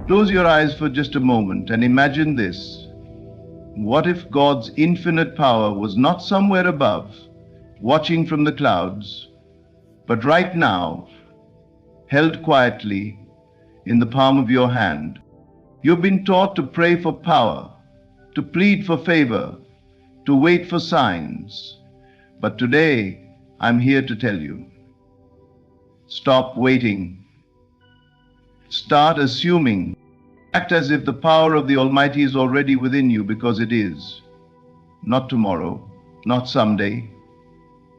Close your eyes for just a moment and imagine this. What if God's infinite power was not somewhere above, watching from the clouds, but right now, held quietly in the palm of your hand? You've been taught to pray for power, to plead for favor, to wait for signs. But today, I'm here to tell you, stop waiting. Start assuming. Act as if the power of the Almighty is already within you, because it is. Not tomorrow, not someday,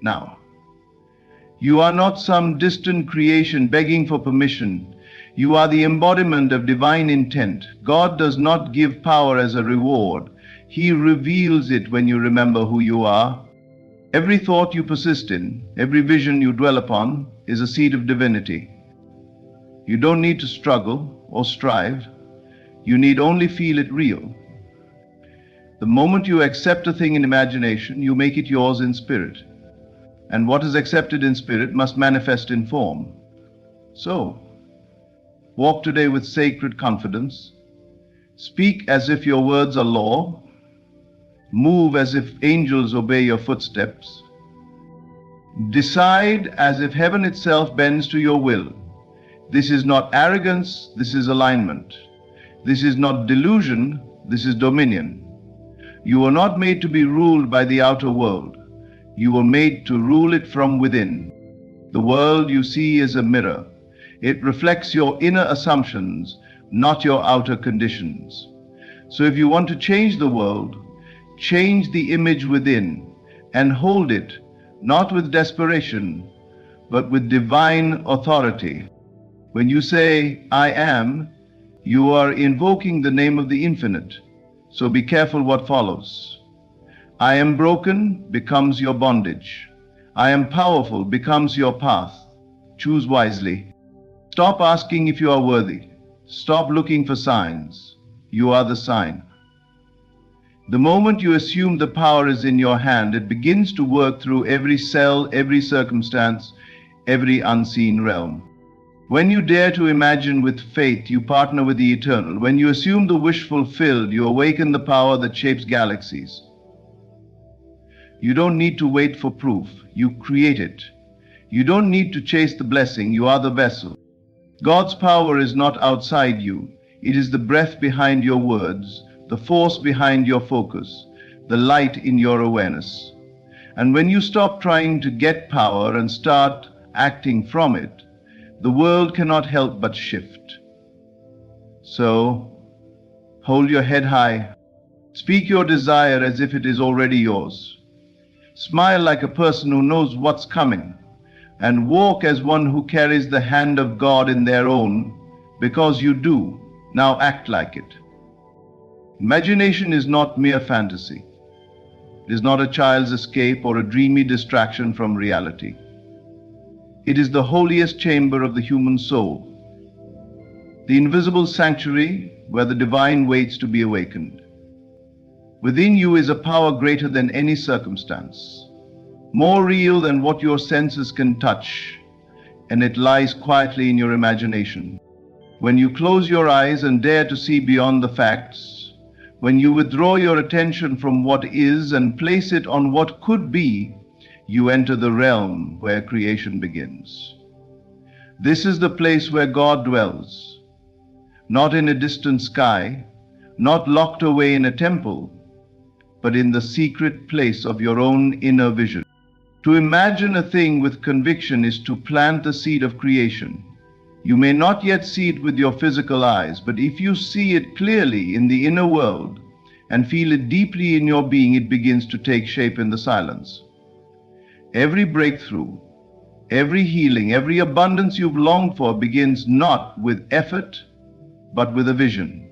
now. You are not some distant creation begging for permission. You are the embodiment of divine intent. God does not give power as a reward. He reveals it when you remember who you are. Every thought you persist in, every vision you dwell upon, is a seed of divinity. You don't need to struggle or strive. You need only feel it real. The moment you accept a thing in imagination, you make it yours in spirit. And what is accepted in spirit must manifest in form. So, walk today with sacred confidence. Speak as if your words are law. Move as if angels obey your footsteps. Decide as if heaven itself bends to your will. This is not arrogance, this is alignment. This is not delusion, this is dominion. You were not made to be ruled by the outer world. You were made to rule it from within. The world you see is a mirror. It reflects your inner assumptions, not your outer conditions. So if you want to change the world, change the image within and hold it, not with desperation, but with divine authority. When you say, I am, you are invoking the name of the infinite. So be careful what follows. I am broken becomes your bondage. I am powerful becomes your path. Choose wisely. Stop asking if you are worthy. Stop looking for signs. You are the sign. The moment you assume the power is in your hand, it begins to work through every cell, every circumstance, every unseen realm. When you dare to imagine with faith, you partner with the eternal. When you assume the wish fulfilled, you awaken the power that shapes galaxies. You don't need to wait for proof. You create it. You don't need to chase the blessing. You are the vessel. God's power is not outside you. It is the breath behind your words, the force behind your focus, the light in your awareness. And when you stop trying to get power and start acting from it, the world cannot help but shift. So, hold your head high. Speak your desire as if it is already yours. Smile like a person who knows what's coming, and walk as one who carries the hand of God in their own, because you do. Now act like it. Imagination is not mere fantasy. It is not a child's escape or a dreamy distraction from reality. It is the holiest chamber of the human soul, the invisible sanctuary where the divine waits to be awakened. Within you is a power greater than any circumstance, more real than what your senses can touch, and it lies quietly in your imagination. When you close your eyes and dare to see beyond the facts, when you withdraw your attention from what is and place it on what could be, you enter the realm where creation begins. This is the place where God dwells, not in a distant sky, not locked away in a temple, but in the secret place of your own inner vision. To imagine a thing with conviction is to plant the seed of creation. You may not yet see it with your physical eyes, but if you see it clearly in the inner world and feel it deeply in your being, it begins to take shape in the silence. Every breakthrough, every healing, every abundance you've longed for begins not with effort, but with a vision,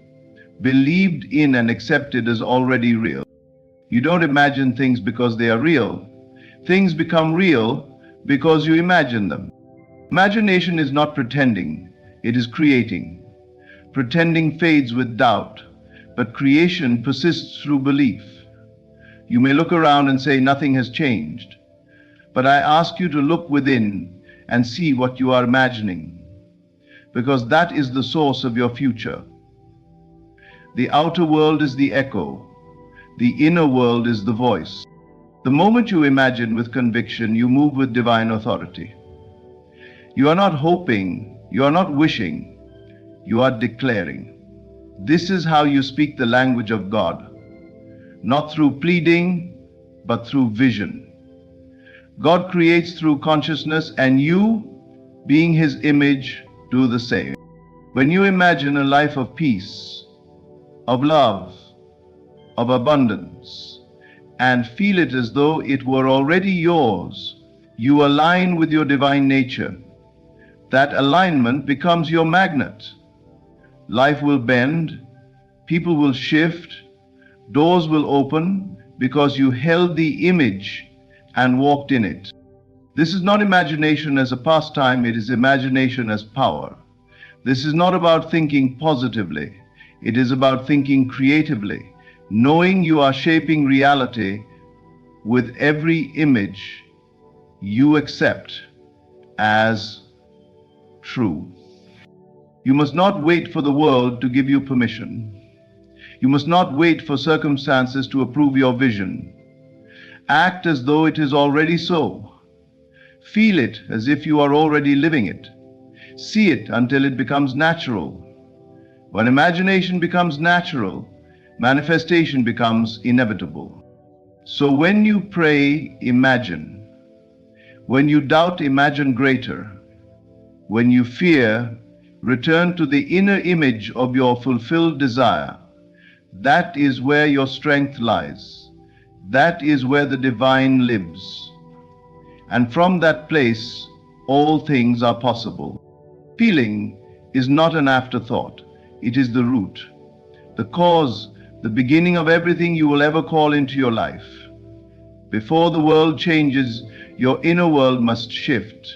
believed in and accepted as already real. You don't imagine things because they are real. Things become real because you imagine them. Imagination is not pretending, it is creating. Pretending fades with doubt, but creation persists through belief. You may look around and say nothing has changed, but I ask you to look within and see what you are imagining, because that is the source of your future. The outer world is the echo. The inner world is the voice. The moment you imagine with conviction, you move with divine authority. You are not hoping, you are not wishing, you are declaring. This is how you speak the language of God, not through pleading, but through vision. God creates through consciousness, and you, being His image, do the same. When you imagine a life of peace, of love, of abundance, and feel it as though it were already yours, you align with your divine nature. That alignment becomes your magnet. Life will bend, people will shift, doors will open because you held the image and walked in it. This is not imagination as a pastime, it is imagination as power. This is not about thinking positively, it is about thinking creatively, knowing you are shaping reality with every image you accept as true. You must not wait for the world to give you permission. You must not wait for circumstances to approve your vision. Act as though it is already so. Feel it as if you are already living it. See it until it becomes natural. When imagination becomes natural, manifestation becomes inevitable. So when you pray, imagine. When you doubt, imagine greater. When you fear, return to the inner image of your fulfilled desire. That is where your strength lies. That is where the divine lives. And from that place, all things are possible. Feeling is not an afterthought. It is the root, the cause, the beginning of everything you will ever call into your life. Before the world changes, your inner world must shift.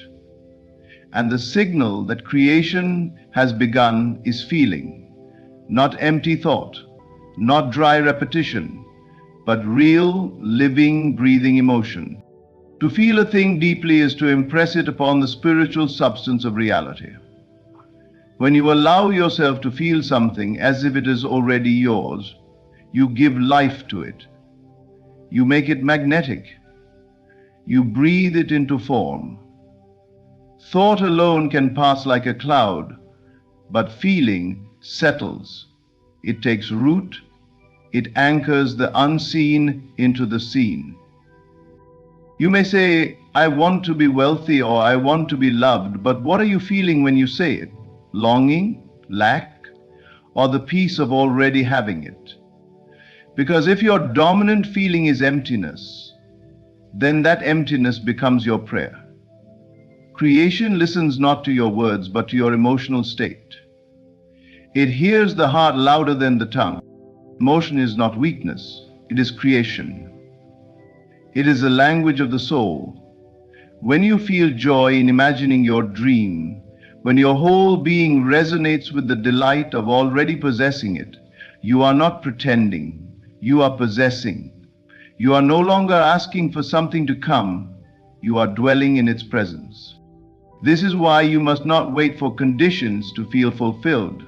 And the signal that creation has begun is feeling, not empty thought, not dry repetition, but real, living, breathing emotion. To feel a thing deeply is to impress it upon the spiritual substance of reality. When you allow yourself to feel something as if it is already yours, you give life to it. You make it magnetic. You breathe it into form. Thought alone can pass like a cloud, but feeling settles. It takes root. It anchors the unseen into the seen. You may say, I want to be wealthy or I want to be loved, but what are you feeling when you say it? Longing, lack, or the peace of already having it? Because if your dominant feeling is emptiness, then that emptiness becomes your prayer. Creation listens not to your words, but to your emotional state. It hears the heart louder than the tongue. Emotion is not weakness, it is creation. It is the language of the soul. When you feel joy in imagining your dream, when your whole being resonates with the delight of already possessing it, you are not pretending, you are possessing. You are no longer asking for something to come, you are dwelling in its presence. This is why you must not wait for conditions to feel fulfilled.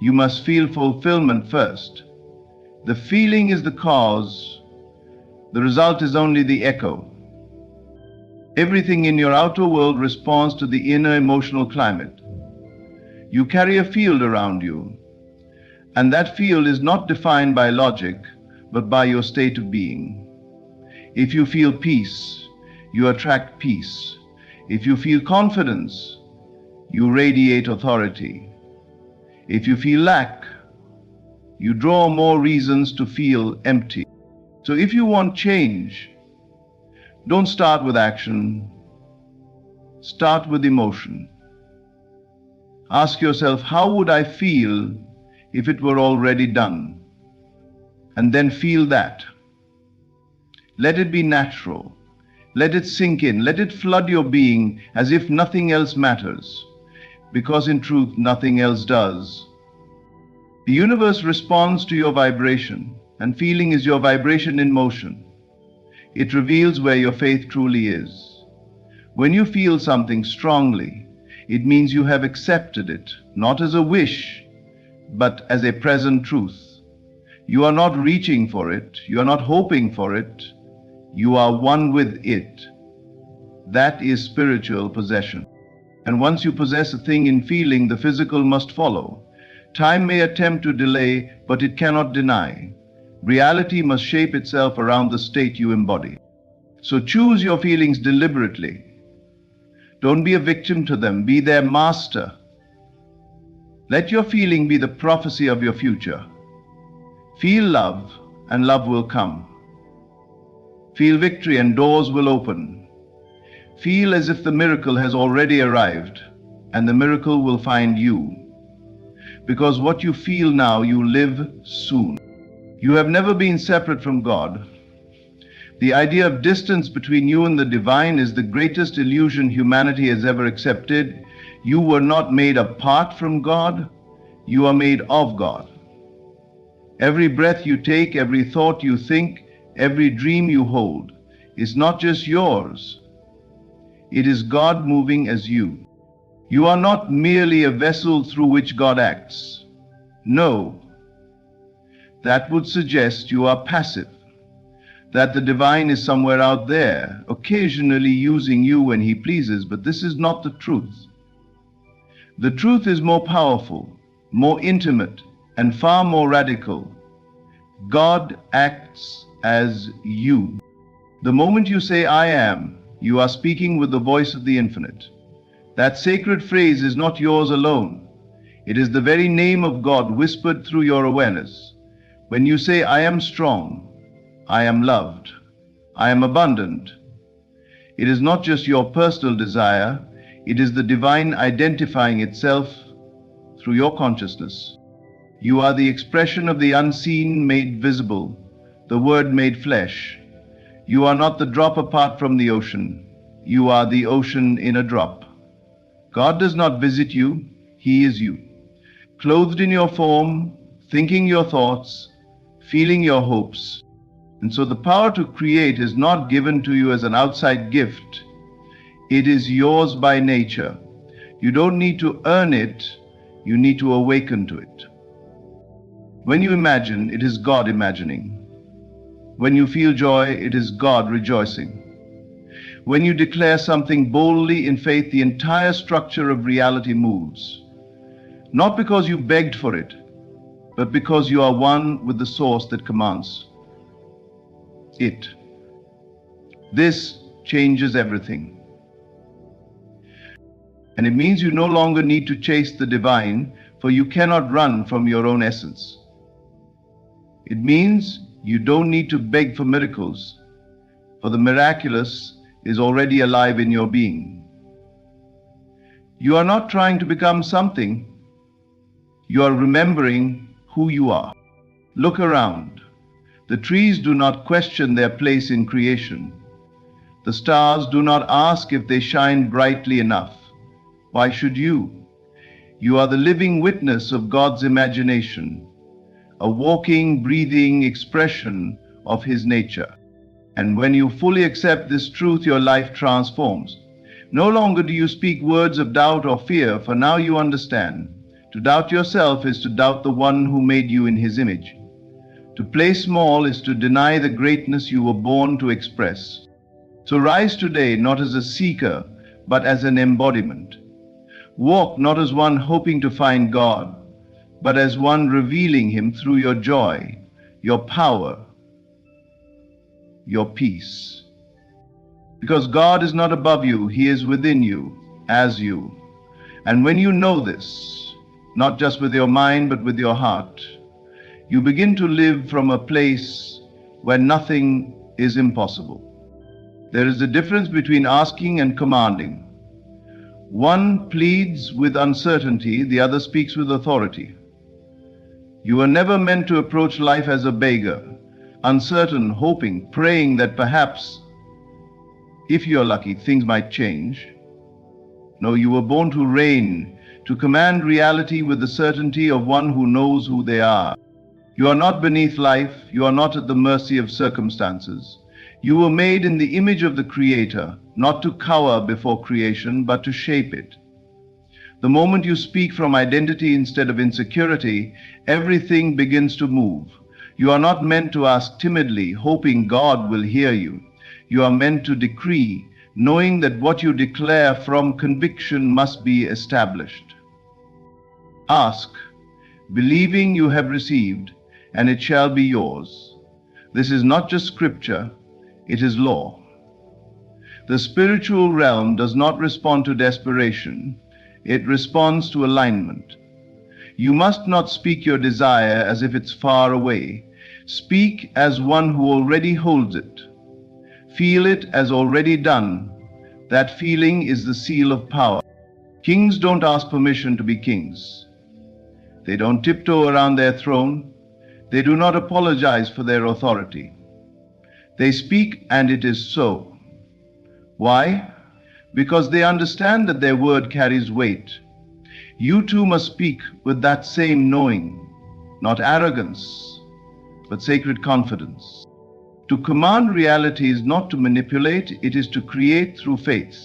You must feel fulfillment first. The feeling is the cause, the result is only the echo. Everything in your outer world responds to the inner emotional climate. You carry a field around you, and that field is not defined by logic, but by your state of being. If you feel peace, you attract peace. If you feel confidence, you radiate authority. If you feel lack, you draw more reasons to feel empty. So if you want change, don't start with action, start with emotion. Ask yourself, how would I feel if it were already done? And then feel that. Let it be natural. Let it sink in. Let it flood your being as if nothing else matters, because in truth, nothing else does. The universe responds to your vibration, and feeling is your vibration in motion. It reveals where your faith truly is. When you feel something strongly, it means you have accepted it, not as a wish, but as a present truth. You are not reaching for it. You are not hoping for it. You are one with it. That is spiritual possession. And once you possess a thing in feeling, the physical must follow. Time may attempt to delay, but it cannot deny. Reality must shape itself around the state you embody. So choose your feelings deliberately. Don't be a victim to them. Be their master. Let your feeling be the prophecy of your future. Feel love, and love will come. Feel victory, and doors will open. Feel as if the miracle has already arrived, and the miracle will find you. Because what you feel now, you live soon. You have never been separate from God. The idea of distance between you and the divine is the greatest illusion humanity has ever accepted. You were not made apart from God. You are made of God. Every breath you take, every thought you think, every dream you hold is not just yours. It is God moving as you. You are not merely a vessel through which God acts. No. That would suggest you are passive, that the divine is somewhere out there, occasionally using you when he pleases, but this is not the truth. The truth is more powerful, more intimate, and far more radical. God acts as you. The moment you say, I am, you are speaking with the voice of the infinite. That sacred phrase is not yours alone. It is the very name of God whispered through your awareness. When you say, I am strong, I am loved, I am abundant, it is not just your personal desire, it is the divine identifying itself through your consciousness. You are the expression of the unseen made visible, the Word made flesh. You are not the drop apart from the ocean. You are the ocean in a drop. God does not visit you, he is you. Clothed in your form, thinking your thoughts, feeling your hopes. And so the power to create is not given to you as an outside gift. It is yours by nature. You don't need to earn it, you need to awaken to it. When you imagine, it is God imagining. When you feel joy, it is God rejoicing. When you declare something boldly in faith, the entire structure of reality moves. Not because you begged for it, but because you are one with the source that commands it. This changes everything. And it means you no longer need to chase the divine, for you cannot run from your own essence. It means you don't need to beg for miracles, for the miraculous is already alive in your being. You are not trying to become something. You are remembering who you are. Look around. The trees do not question their place in creation. The stars do not ask if they shine brightly enough. Why should you? You are the living witness of God's imagination, a walking, breathing expression of his nature. And when you fully accept this truth, your life transforms. No longer do you speak words of doubt or fear, for now you understand. To doubt yourself is to doubt the one who made you in his image. To play small is to deny the greatness you were born to express. So rise today not as a seeker, but as an embodiment. Walk not as one hoping to find God, but as one revealing him through your joy, your power, your peace. Because God is not above you, he is within you, as you. And when you know this, not just with your mind, but with your heart, you begin to live from a place where nothing is impossible. There is a difference between asking and commanding. One pleads with uncertainty, the other speaks with authority. You were never meant to approach life as a beggar, uncertain, hoping, praying that perhaps, if you're lucky, things might change. No, you were born to reign, to command reality with the certainty of one who knows who they are. You are not beneath life, you are not at the mercy of circumstances. You were made in the image of the Creator, not to cower before creation, but to shape it. The moment you speak from identity instead of insecurity, everything begins to move. You are not meant to ask timidly, hoping God will hear you. You are meant to decree, knowing that what you declare from conviction must be established. Ask, believing you have received, and it shall be yours. This is not just scripture, it is law. The spiritual realm does not respond to desperation, it responds to alignment. You must not speak your desire as if it's far away. Speak as one who already holds it. Feel it as already done. That feeling is the seal of power. Kings don't ask permission to be kings. They don't tiptoe around their throne. They do not apologize for their authority. They speak and it is so. Why? Because they understand that their word carries weight. You too must speak with that same knowing, not arrogance, but sacred confidence. To command reality is not to manipulate, it is to create through faith.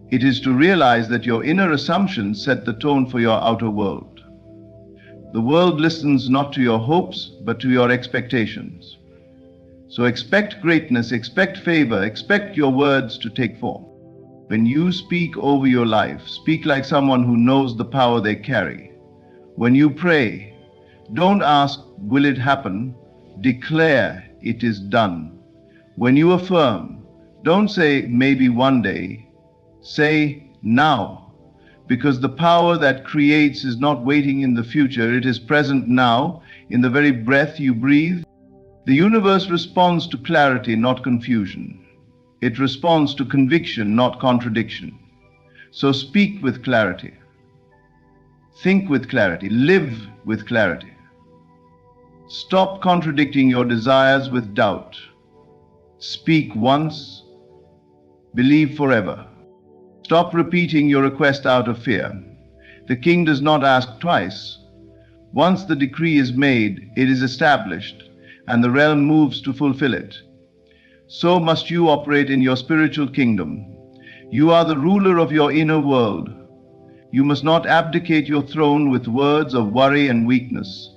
It is to realize that your inner assumptions set the tone for your outer world. The world listens not to your hopes, but to your expectations. So expect greatness, expect favor, expect your words to take form. When you speak over your life, speak like someone who knows the power they carry. When you pray, don't ask, will it happen? Declare, it is done. When you affirm, don't say, maybe one day. Say, now. Because the power that creates is not waiting in the future, it is present now, in the very breath you breathe. The universe responds to clarity, not confusion. It responds to conviction, not contradiction. So speak with clarity. Think with clarity. Live with clarity. Stop contradicting your desires with doubt. Speak once, believe forever. Stop repeating your request out of fear. The king does not ask twice. Once the decree is made, it is established, and the realm moves to fulfill it. So must you operate in your spiritual kingdom. You are the ruler of your inner world. You must not abdicate your throne with words of worry and weakness.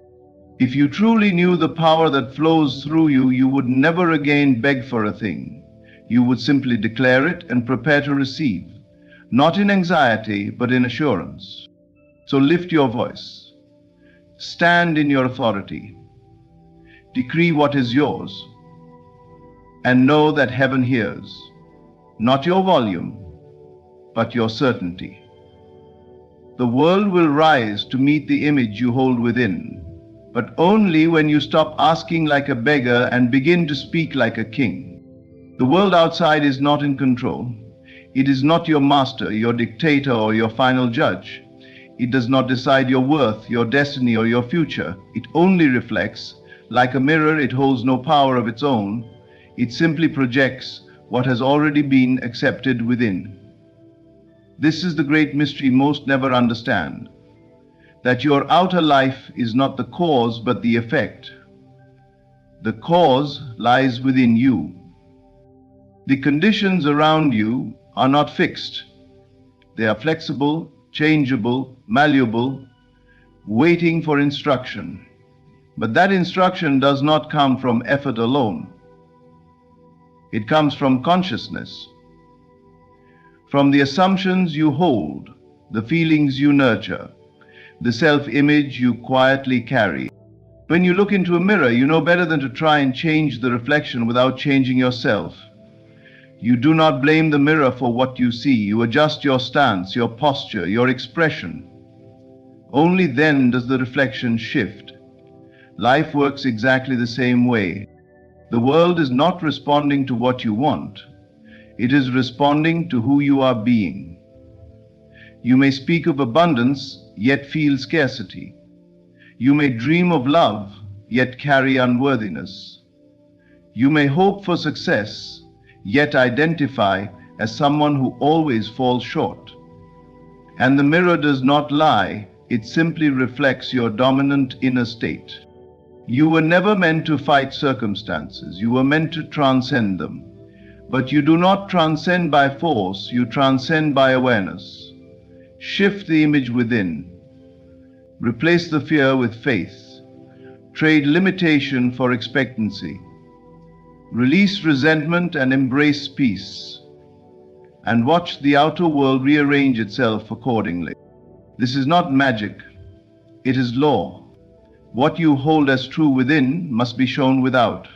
If you truly knew the power that flows through you, you would never again beg for a thing. You would simply declare it and prepare to receive, not in anxiety, but in assurance. So lift your voice. Stand in your authority. Decree what is yours. And know that heaven hears, not your volume, but your certainty. The world will rise to meet the image you hold within, but only when you stop asking like a beggar and begin to speak like a king. The world outside is not in control. It is not your master, your dictator, or your final judge. It does not decide your worth, your destiny, or your future. It only reflects. Like a mirror, it holds no power of its own. It simply projects what has already been accepted within. This is the great mystery most never understand, that your outer life is not the cause but the effect. The cause lies within you. The conditions around you are not fixed. They are flexible, changeable, malleable, waiting for instruction. But that instruction does not come from effort alone. It comes from consciousness, from the assumptions you hold, the feelings you nurture, the self-image you quietly carry. When you look into a mirror, you know better than to try and change the reflection without changing yourself. You do not blame the mirror for what you see. You adjust your stance, your posture, your expression. Only then does the reflection shift. Life works exactly the same way. The world is not responding to what you want. It is responding to who you are being. You may speak of abundance, yet feel scarcity. You may dream of love, yet carry unworthiness. You may hope for success, yet identify as someone who always falls short. And the mirror does not lie, it simply reflects your dominant inner state. You were never meant to fight circumstances, you were meant to transcend them. But you do not transcend by force, you transcend by awareness. Shift the image within. Replace the fear with faith. Trade limitation for expectancy. Release resentment and embrace peace. And watch the outer world rearrange itself accordingly. This is not magic. It is law. What you hold as true within must be shown without.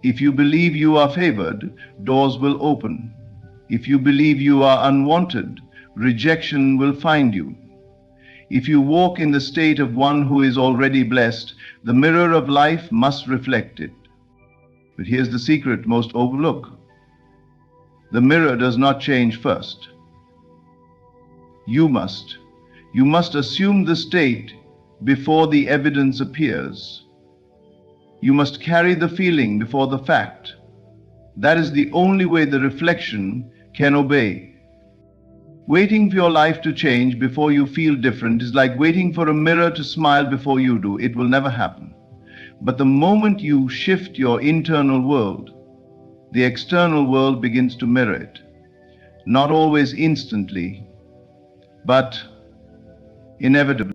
If you believe you are favored, doors will open. If you believe you are unwanted, rejection will find you. If you walk in the state of one who is already blessed, the mirror of life must reflect it. But here's the secret most overlook. The mirror does not change first. You must. You must assume the state before the evidence appears. You must carry the feeling before the fact. That is the only way the reflection can obey. Waiting for your life to change before you feel different is like waiting for a mirror to smile before you do. It will never happen. But the moment you shift your internal world, the external world begins to mirror it. Not always instantly, but inevitably.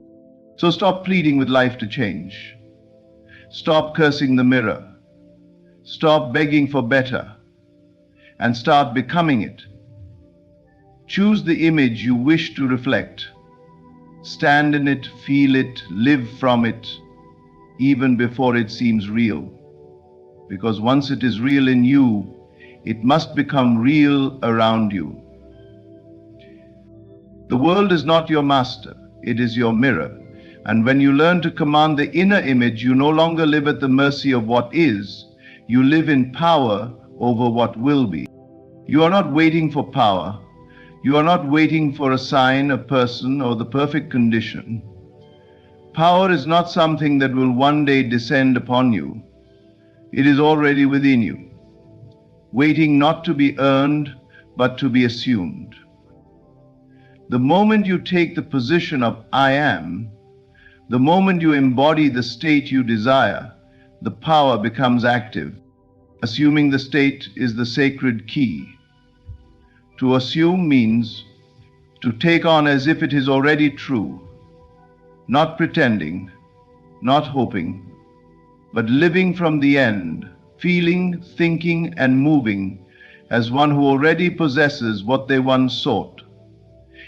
So stop pleading with life to change. Stop cursing the mirror. Stop begging for better. And start becoming it. Choose the image you wish to reflect. Stand in it, feel it, live from it, even before it seems real. Because once it is real in you, it must become real around you. The world is not your master, it is your mirror. And when you learn to command the inner image, you no longer live at the mercy of what is, you live in power over what will be. You are not waiting for power. You are not waiting for a sign, a person, or the perfect condition. Power is not something that will one day descend upon you. It is already within you, waiting not to be earned, but to be assumed. The moment you take the position of I am, the moment you embody the state you desire, the power becomes active. Assuming the state is the sacred key. To assume means to take on as if it is already true, not pretending, not hoping, but living from the end, feeling, thinking, and moving as one who already possesses what they once sought.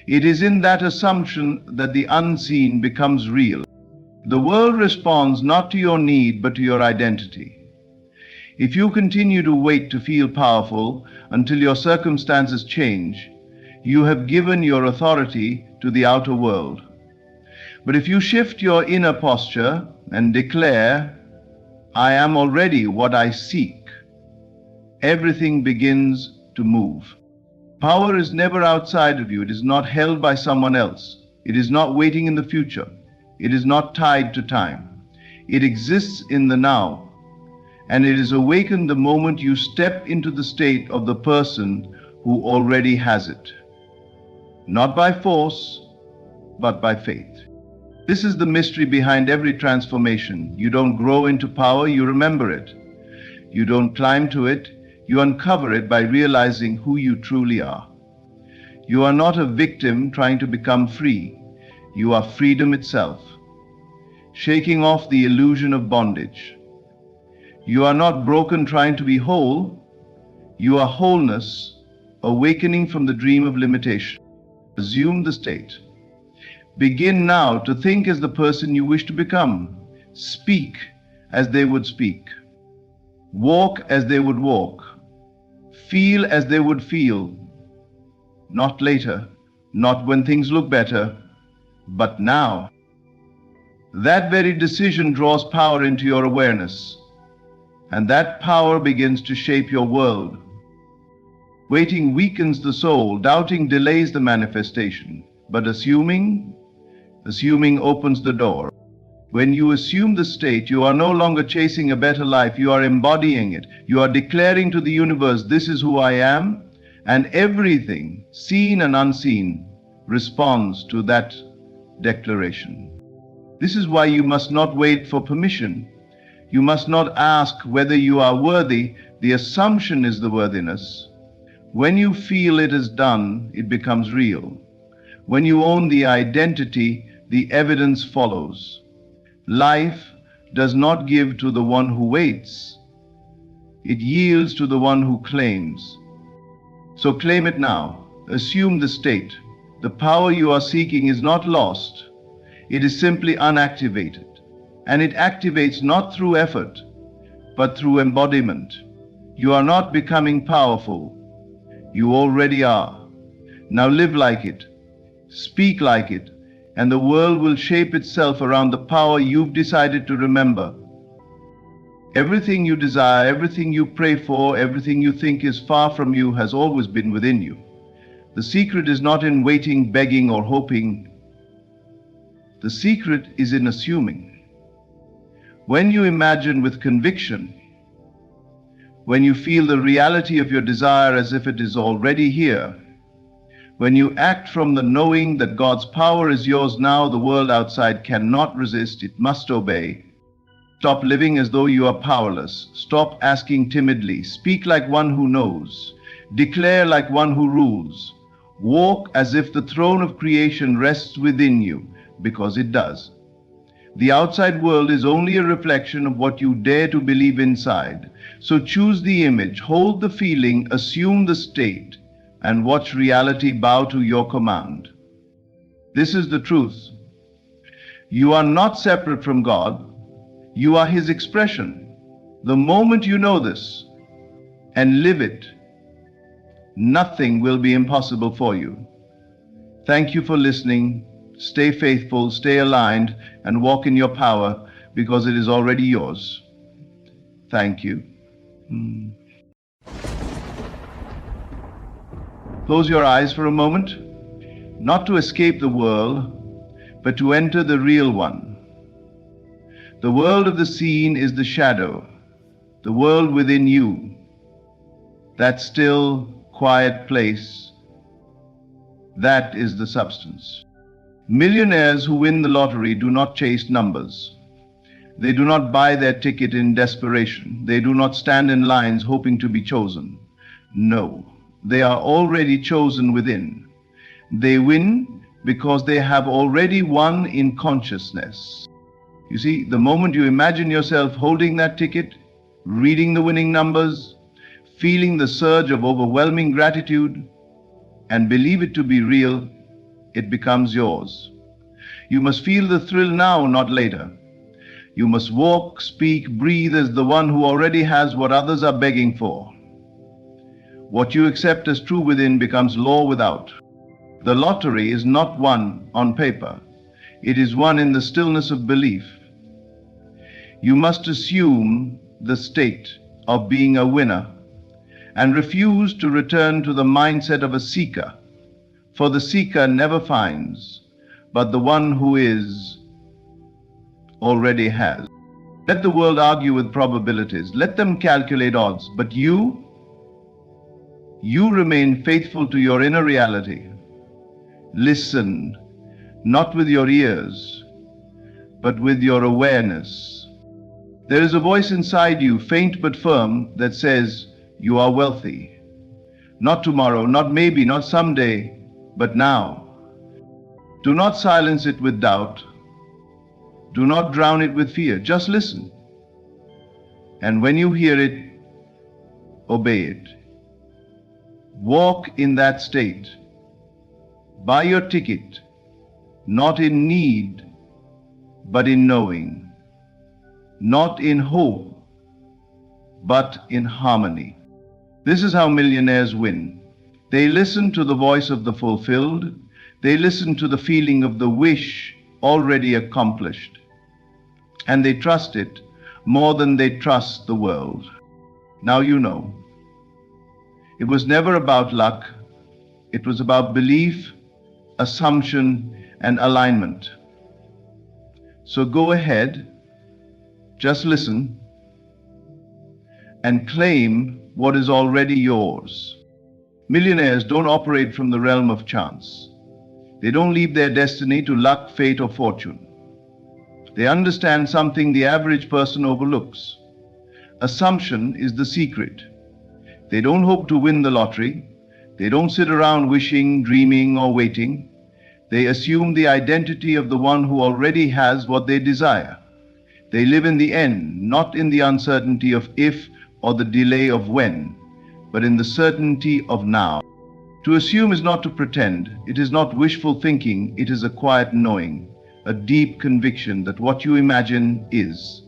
It is in that assumption that the unseen becomes real. The world responds not to your need, but to your identity. If you continue to wait to feel powerful until your circumstances change, you have given your authority to the outer world. But if you shift your inner posture and declare, I am already what I seek, everything begins to move. Power is never outside of you. It is not held by someone else. It is not waiting in the future. It is not tied to time. It exists in the now. And it is awakened the moment you step into the state of the person who already has it. Not by force, but by faith. This is the mystery behind every transformation. You don't grow into power, you remember it. You don't climb to it, you uncover it by realizing who you truly are. You are not a victim trying to become free. You are freedom itself, shaking off the illusion of bondage. You are not broken trying to be whole. You are wholeness, awakening from the dream of limitation. Assume the state. Begin now to think as the person you wish to become. Speak as they would speak. Walk as they would walk. Feel as they would feel. Not later, not when things look better, but now. That very decision draws power into your awareness. And that power begins to shape your world. Waiting weakens the soul, doubting delays the manifestation, but assuming opens the door. When you assume the state, you are no longer chasing a better life, you are embodying it. You are declaring to the universe, this is who I am, and everything, seen and unseen, responds to that declaration. This is why you must not wait for permission. You must not ask whether you are worthy. The assumption is the worthiness. When you feel it is done, it becomes real. When you own the identity, the evidence follows. Life, does not give to the one who waits. It yields to the one who claims. So claim it now. Assume the state. The power you are seeking is not lost. It is simply unactivated. And it activates not through effort, but through embodiment. You are not becoming powerful. You already are. Now live like it. Speak like it. And the world will shape itself around the power you've decided to remember. Everything you desire, everything you pray for, everything you think is far from you has always been within you. The secret is not in waiting, begging, or hoping. The secret is in assuming. When you imagine with conviction, when you feel the reality of your desire as if it is already here, when you act from the knowing that God's power is yours now, the world outside cannot resist, it must obey. Stop living as though you are powerless. Stop asking timidly. Speak like one who knows. Declare like one who rules. Walk as if the throne of creation rests within you, because it does. The outside world is only a reflection of what you dare to believe inside. So choose the image, hold the feeling, assume the state, and watch reality bow to your command. This is the truth. You are not separate from God. You are His expression. The moment you know this and live it, nothing will be impossible for you. Thank you for listening. Stay faithful, stay aligned, and walk in your power, because it is already yours. Thank you. Close your eyes for a moment, not to escape the world, but to enter the real one. The world of the seen is the shadow, the world within you, that still, quiet place, that is the substance. Millionaires who win the lottery do not chase numbers. They do not buy their ticket in desperation. They do not stand in lines hoping to be chosen. No. They are already chosen within. They win because they have already won in consciousness. You see, the moment you imagine yourself holding that ticket, reading the winning numbers, feeling the surge of overwhelming gratitude, and believe it to be real, it becomes yours. You must feel the thrill now, not later. You must walk, speak, breathe as the one who already has what others are begging for. What you accept as true within becomes law without. The lottery is not won on paper. It is won in the stillness of belief. You must assume the state of being a winner and refuse to return to the mindset of a seeker. For the seeker never finds, but the one who is already has. Let the world argue with probabilities. Let them calculate odds. But you remain faithful to your inner reality. Listen, not with your ears, but with your awareness. There is a voice inside you, faint but firm, that says, you are wealthy. Not tomorrow, not maybe, not someday, but now. Do not silence it with doubt. Do not drown it with fear. Just listen. And when you hear it, obey it. Walk in that state. Buy your ticket, not in need, but in knowing. Not in hope, but in harmony. This is how millionaires win. They listen to the voice of the fulfilled. They listen to the feeling of the wish already accomplished. And they trust it more than they trust the world. Now you know. It was never about luck. It was about belief, assumption, and alignment. So go ahead, just listen, and claim what is already yours. Millionaires don't operate from the realm of chance. They don't leave their destiny to luck, fate, or fortune. They understand something the average person overlooks. Assumption is the secret. They don't hope to win the lottery. They don't sit around wishing, dreaming, or waiting. They assume the identity of the one who already has what they desire. They live in the end, not in the uncertainty of if or the delay of when, but in the certainty of now. To assume is not to pretend, it is not wishful thinking, it is a quiet knowing, a deep conviction that what you imagine is.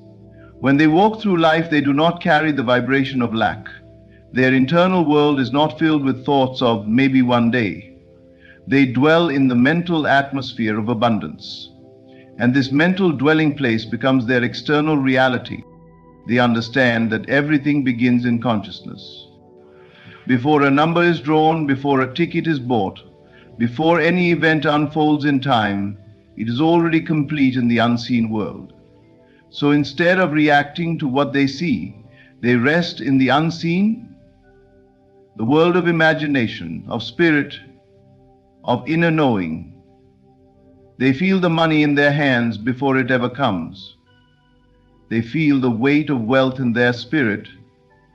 When they walk through life, they do not carry the vibration of lack. Their internal world is not filled with thoughts of maybe one day. They dwell in the mental atmosphere of abundance. And this mental dwelling place becomes their external reality. They understand that everything begins in consciousness. Before a number is drawn, before a ticket is bought, before any event unfolds in time, it is already complete in the unseen world. So instead of reacting to what they see, they rest in the unseen, the world of imagination, of spirit, of inner knowing. They feel the money in their hands before it ever comes. They feel the weight of wealth in their spirit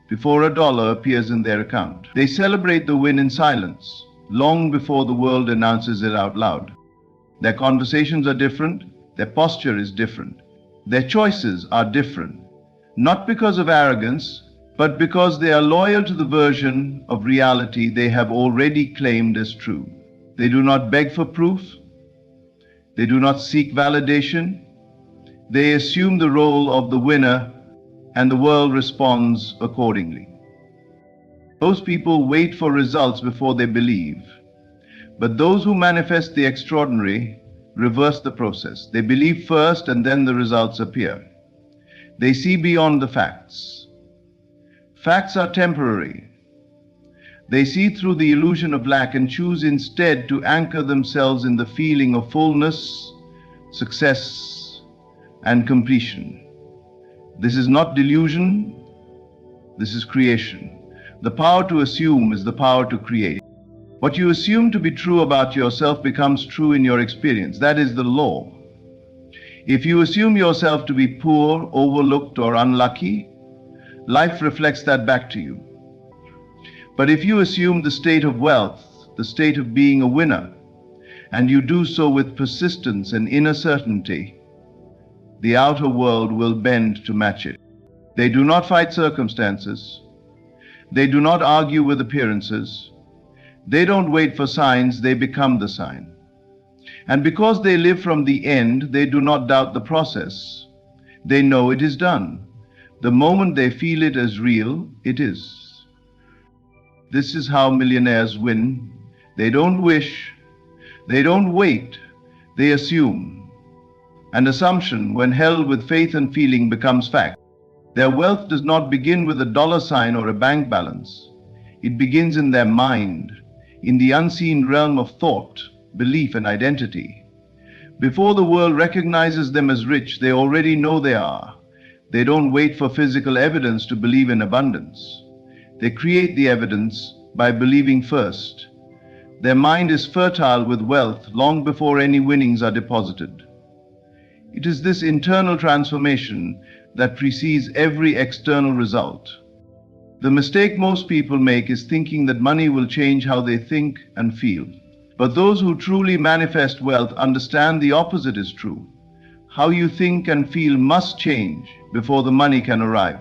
before a dollar appears in their account. They celebrate the win in silence, long before the world announces it out loud. Their conversations are different, their posture is different, their choices are different, not because of arrogance, but because they are loyal to the version of reality they have already claimed as true. They do not beg for proof, they do not seek validation, they assume the role of the winner and the world responds accordingly. Most people wait for results before they believe, but those who manifest the extraordinary reverse the process. They believe first and then the results appear. They see beyond the facts. Facts are temporary. They see through the illusion of lack and choose instead to anchor themselves in the feeling of fullness, success, and completion. This is not delusion, this is creation. The power to assume is the power to create. What you assume to be true about yourself becomes true in your experience. That is the law. If you assume yourself to be poor, overlooked, or unlucky, life reflects that back to you. But if you assume the state of wealth, the state of being a winner, and you do so with persistence and inner certainty, the outer world will bend to match it. They do not fight circumstances. They do not argue with appearances. They don't wait for signs, they become the sign. And because they live from the end, they do not doubt the process. They know it is done. The moment they feel it as real, it is. This is how millionaires win. They don't wish. They don't wait. They assume. And assumption, when held with faith and feeling, becomes fact. Their wealth does not begin with a dollar sign or a bank balance. It begins in their mind, in the unseen realm of thought, belief, and identity. Before the world recognizes them as rich, they already know they are. They don't wait for physical evidence to believe in abundance. They create the evidence by believing first. Their mind is fertile with wealth long before any winnings are deposited. It is this internal transformation that precedes every external result. The mistake most people make is thinking that money will change how they think and feel. But those who truly manifest wealth understand the opposite is true. How you think and feel must change before the money can arrive.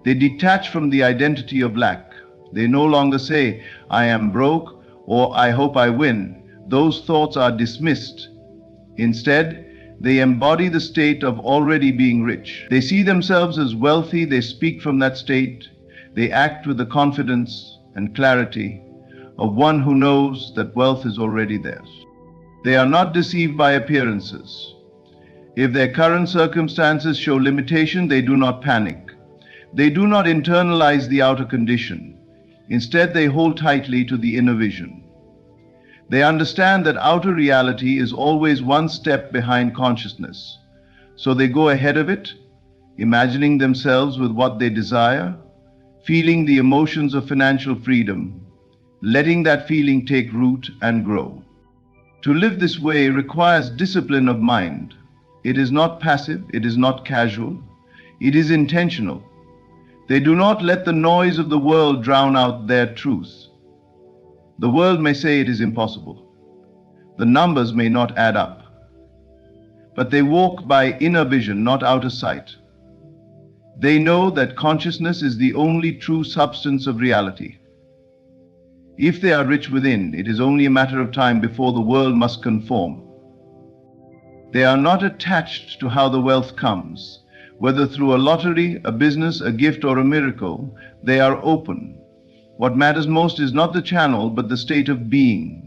They detach from the identity of lack. They no longer say, "I am broke," or "I hope I win." Those thoughts are dismissed. Instead, they embody the state of already being rich. They see themselves as wealthy, they speak from that state, they act with the confidence and clarity of one who knows that wealth is already theirs. They are not deceived by appearances. If their current circumstances show limitation, they do not panic. They do not internalize the outer condition. Instead, they hold tightly to the inner vision. They understand that outer reality is always one step behind consciousness. So they go ahead of it, imagining themselves with what they desire, feeling the emotions of financial freedom, letting that feeling take root and grow. To live this way requires discipline of mind. It is not passive, it is not casual, it is intentional. They do not let the noise of the world drown out their truth. The world may say it is impossible. The numbers may not add up. but they walk by inner vision, not outer sight. They know that consciousness is the only true substance of reality. If they are rich within, it is only a matter of time before the world must conform. They are not attached to how the wealth comes. Whether through a lottery, a business, a gift, or a miracle, they are open. What matters most is not the channel, but the state of being.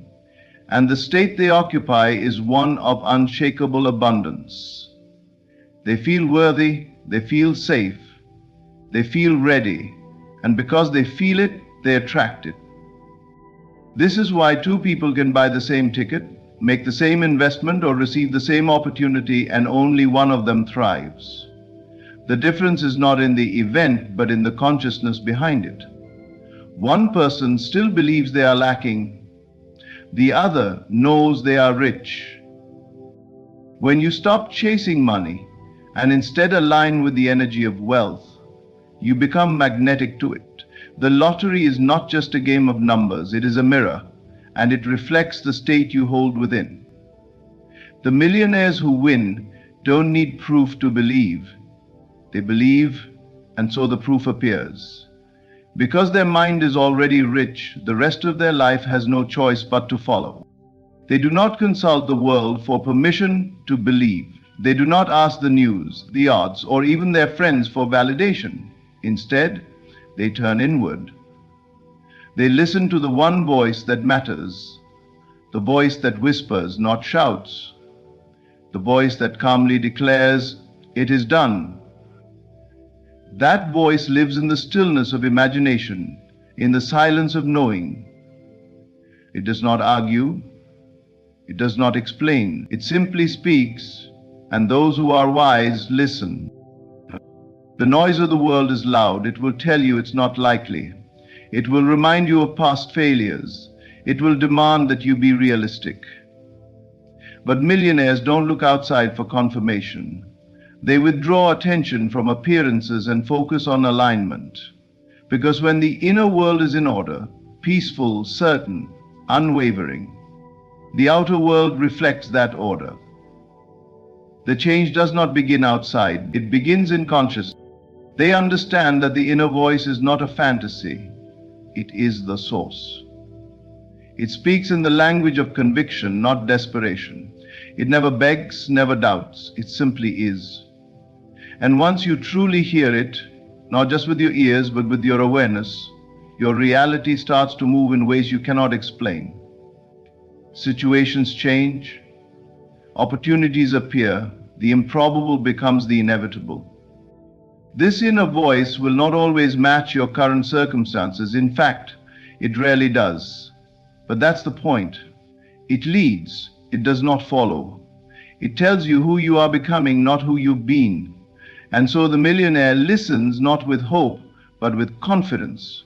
And the state they occupy is one of unshakable abundance. They feel worthy, they feel safe, they feel ready, and because they feel it, they attract it. This is why two people can buy the same ticket, make the same investment, or receive the same opportunity, and only one of them thrives. The difference is not in the event, but in the consciousness behind it. One person still believes they are lacking. The other knows they are rich. When you stop chasing money and instead align with the energy of wealth, you become magnetic to it. The lottery is not just a game of numbers, it is a mirror, and it reflects the state you hold within. The millionaires who win don't need proof to believe. They believe, and so the proof appears. Because their mind is already rich, the rest of their life has no choice but to follow. They do not consult the world for permission to believe. They do not ask the news, the odds, or even their friends for validation. Instead, they turn inward. They listen to the one voice that matters, the voice that whispers, not shouts, the voice that calmly declares, "It is done." That voice lives in the stillness of imagination, in the silence of knowing. It does not argue, it does not explain, it simply speaks, and those who are wise listen. The noise of the world is loud. It will tell you it's not likely. It will remind you of past failures. It will demand that you be realistic. But millionaires don't look outside for confirmation. They withdraw attention from appearances and focus on alignment. Because when the inner world is in order, peaceful, certain, unwavering, the outer world reflects that order. The change does not begin outside. It begins in consciousness. They understand that the inner voice is not a fantasy. It is the source. It speaks in the language of conviction, not desperation. It never begs, never doubts. It simply is. And once you truly hear it, not just with your ears, but with your awareness, your reality starts to move in ways you cannot explain. Situations change, opportunities appear, the improbable becomes the inevitable. This inner voice will not always match your current circumstances. In fact, it rarely does. But that's the point. It leads, it does not follow. It tells you who you are becoming, not who you've been. And so the millionaire listens not with hope, but with confidence.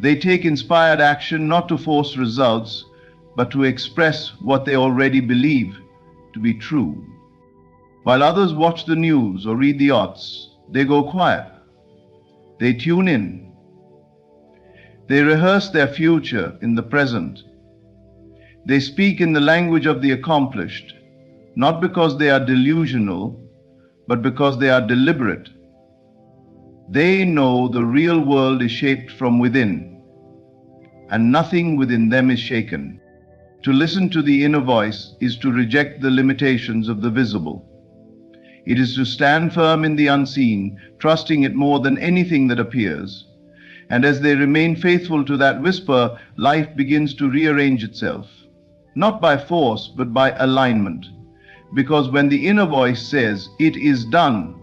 They take inspired action not to force results, but to express what they already believe to be true. While others watch the news or read the odds, they go quiet. They tune in. They rehearse their future in the present. They speak in the language of the accomplished, not because they are delusional, but because they are deliberate. They know the real world is shaped from within, and nothing within them is shaken. To listen to the inner voice is to reject the limitations of the visible. It is to stand firm in the unseen, trusting it more than anything that appears. And as they remain faithful to that whisper, life begins to rearrange itself, not by force, but by alignment. Because when the inner voice says, "It is done,"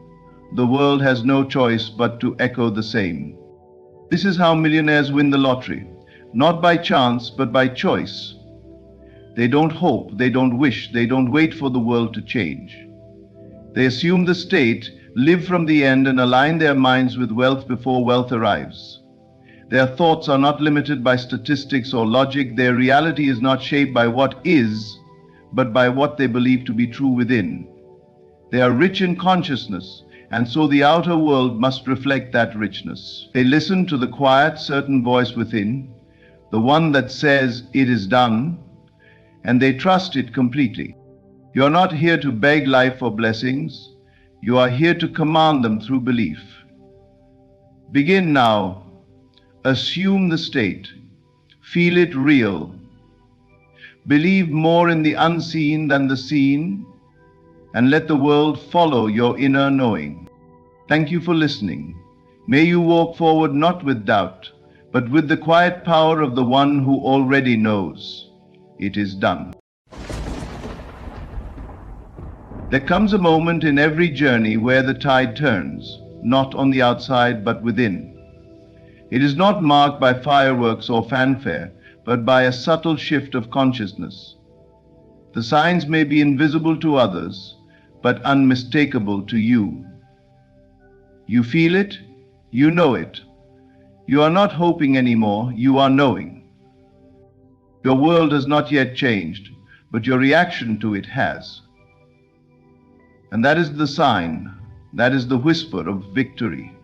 the world has no choice but to echo the same. This is how millionaires win the lottery, not by chance, but by choice. They don't hope, they don't wish, they don't wait for the world to change. They assume the state, live from the end, and align their minds with wealth before wealth arrives. Their thoughts are not limited by statistics or logic. Their reality is not shaped by what is, but by what they believe to be true within. They are rich in consciousness, and so the outer world must reflect that richness. They listen to the quiet, certain voice within, the one that says, "It is done," and they trust it completely. You are not here to beg life for blessings. You are here to command them through belief. Begin now. Assume the state. Feel it real. Believe more in the unseen than the seen, and let the world follow your inner knowing. Thank you for listening. May you walk forward not with doubt, but with the quiet power of the one who already knows. It is done. There comes a moment in every journey where the tide turns, not on the outside but within. It is not marked by fireworks or fanfare, but by a subtle shift of consciousness. The signs may be invisible to others, but unmistakable to you. You feel it, you know it. You are not hoping anymore, you are knowing. Your world has not yet changed, but your reaction to it has. And that is the sign, that is the whisper of victory.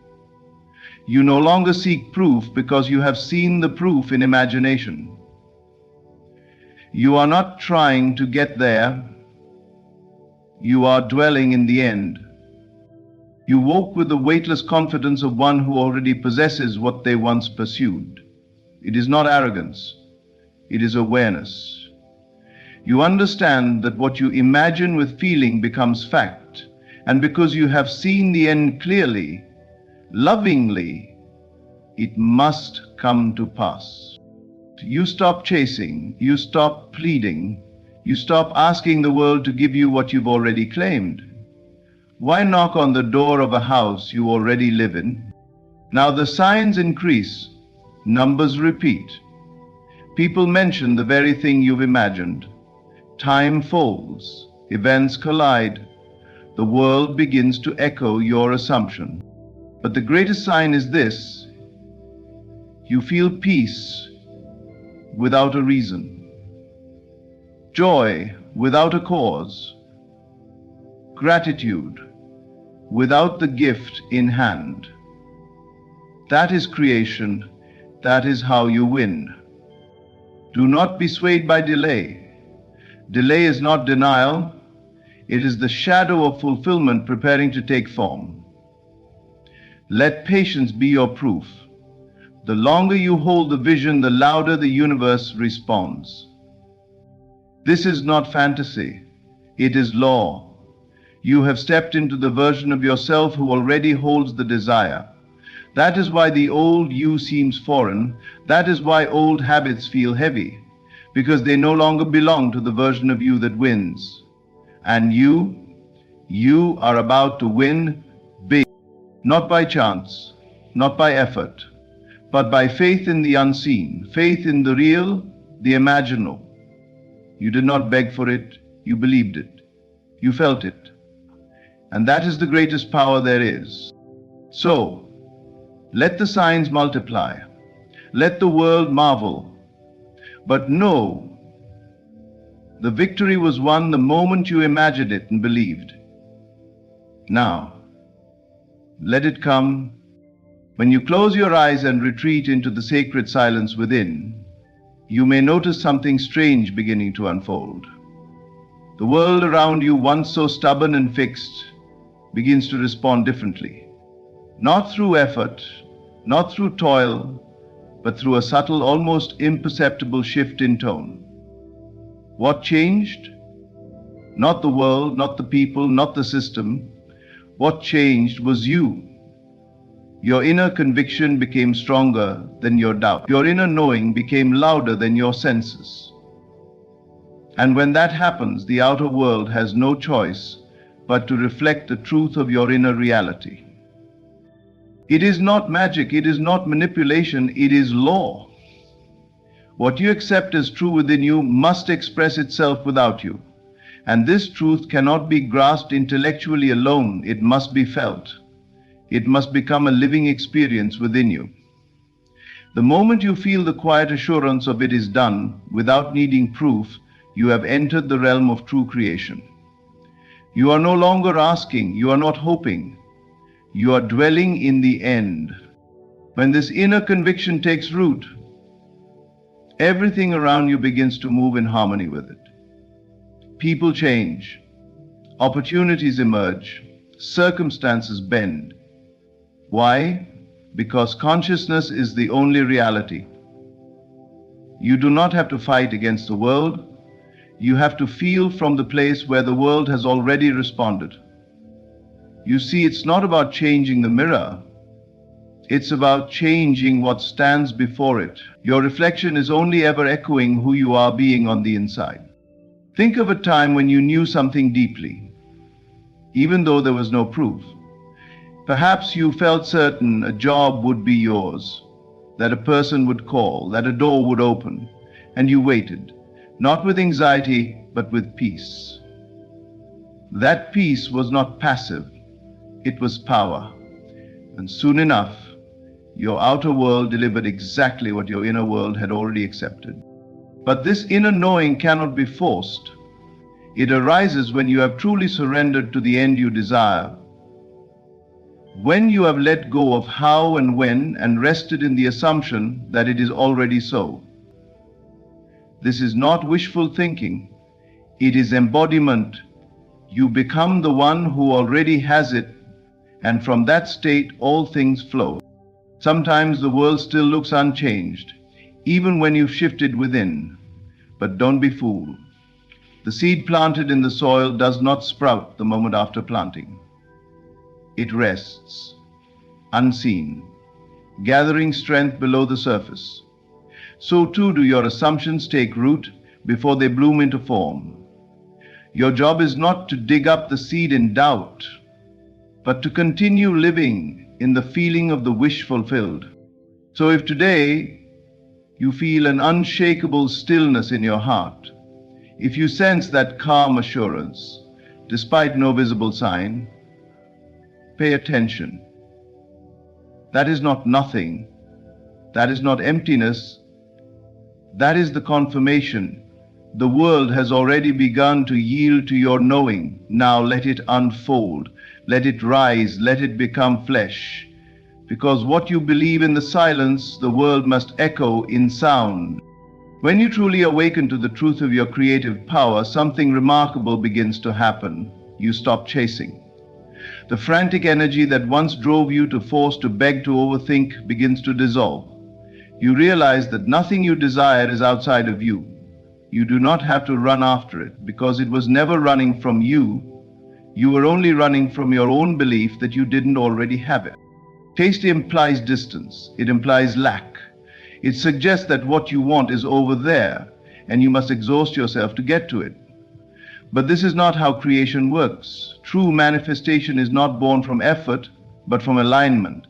You no longer seek proof because you have seen the proof in imagination. You are not trying to get there, you are dwelling in the end. You walk with the weightless confidence of one who already possesses what they once pursued. It is not arrogance, it is awareness. You understand that what you imagine with feeling becomes fact, and because you have seen the end clearly, lovingly, it must come to pass. You stop chasing, you stop pleading, you stop asking the world to give you what you've already claimed. Why knock on the door of a house you already live in? Now the signs increase, numbers repeat. People mention the very thing you've imagined. Time folds, events collide. The world begins to echo your assumption. But the greatest sign is this: you feel peace without a reason, joy without a cause, gratitude without the gift in hand. That is creation. That is how you win. Do not be swayed by delay. Delay is not denial. It is the shadow of fulfillment preparing to take form. Let patience be your proof. The longer you hold the vision, the louder the universe responds. This is not fantasy. It is law. You have stepped into the version of yourself who already holds the desire. That is why the old you seems foreign. That is why old habits feel heavy, because they no longer belong to the version of you that wins. And you are about to win big, not by chance, not by effort, but by faith in the unseen, faith in the real, the imaginal. You did not beg for it, you believed it, you felt it. And that is the greatest power there is. So, let the signs multiply. Let the world marvel. But know, the victory was won the moment you imagined it and believed. Now, let it come. When you close your eyes and retreat into the sacred silence within, you may notice something strange beginning to unfold. The world around you, once so stubborn and fixed, begins to respond differently. Not through effort, not through toil, but through a subtle, almost imperceptible shift in tone. What changed? Not the world, not the people, not the system. What changed was you. Your inner conviction became stronger than your doubt. Your inner knowing became louder than your senses. And when that happens, the outer world has no choice but to reflect the truth of your inner reality. It is not magic, it is not manipulation, it is law. What you accept as true within you must express itself without you. And this truth cannot be grasped intellectually alone, it must be felt. It must become a living experience within you. The moment you feel the quiet assurance of it is done, without needing proof, you have entered the realm of true creation. You are no longer asking, you are not hoping. You are dwelling in the end. When this inner conviction takes root, everything around you begins to move in harmony with it. People change, opportunities emerge, circumstances bend. Why? Because consciousness is the only reality. You do not have to fight against the world. You have to feel from the place where the world has already responded. You see, it's not about changing the mirror. It's about changing what stands before it. Your reflection is only ever echoing who you are being on the inside. Think of a time when you knew something deeply, even though there was no proof. Perhaps you felt certain a job would be yours, that a person would call, that a door would open, and you waited, not with anxiety, but with peace. That peace was not passive, it was power. And soon enough, your outer world delivered exactly what your inner world had already accepted. But this inner knowing cannot be forced. It arises when you have truly surrendered to the end you desire. When you have let go of how and when and rested in the assumption that it is already so. This is not wishful thinking. It is embodiment. You become the one who already has it, and from that state all things flow. Sometimes the world still looks unchanged, even when you've shifted within. But don't be fooled. The seed planted in the soil does not sprout the moment after planting. It rests, unseen, gathering strength below the surface. So too do your assumptions take root before they bloom into form. Your job is not to dig up the seed in doubt, but to continue living in the feeling of the wish fulfilled. So if today you feel an unshakable stillness in your heart, if you sense that calm assurance, despite no visible sign, pay attention. That is not nothing. That is not emptiness. That is the confirmation. The world has already begun to yield to your knowing. Now let it unfold. Let it rise. Let it become flesh. Because what you believe in the silence, the world must echo in sound. When you truly awaken to the truth of your creative power, something remarkable begins to happen. You stop chasing. The frantic energy that once drove you to force, to beg, to overthink begins to dissolve. You realize that nothing you desire is outside of you. You do not have to run after it because it was never running from you. You were only running from your own belief that you didn't already have it. Taste implies distance. It implies lack. It suggests that what you want is over there and you must exhaust yourself to get to it. But this is not how creation works. True manifestation is not born from effort, but from alignment.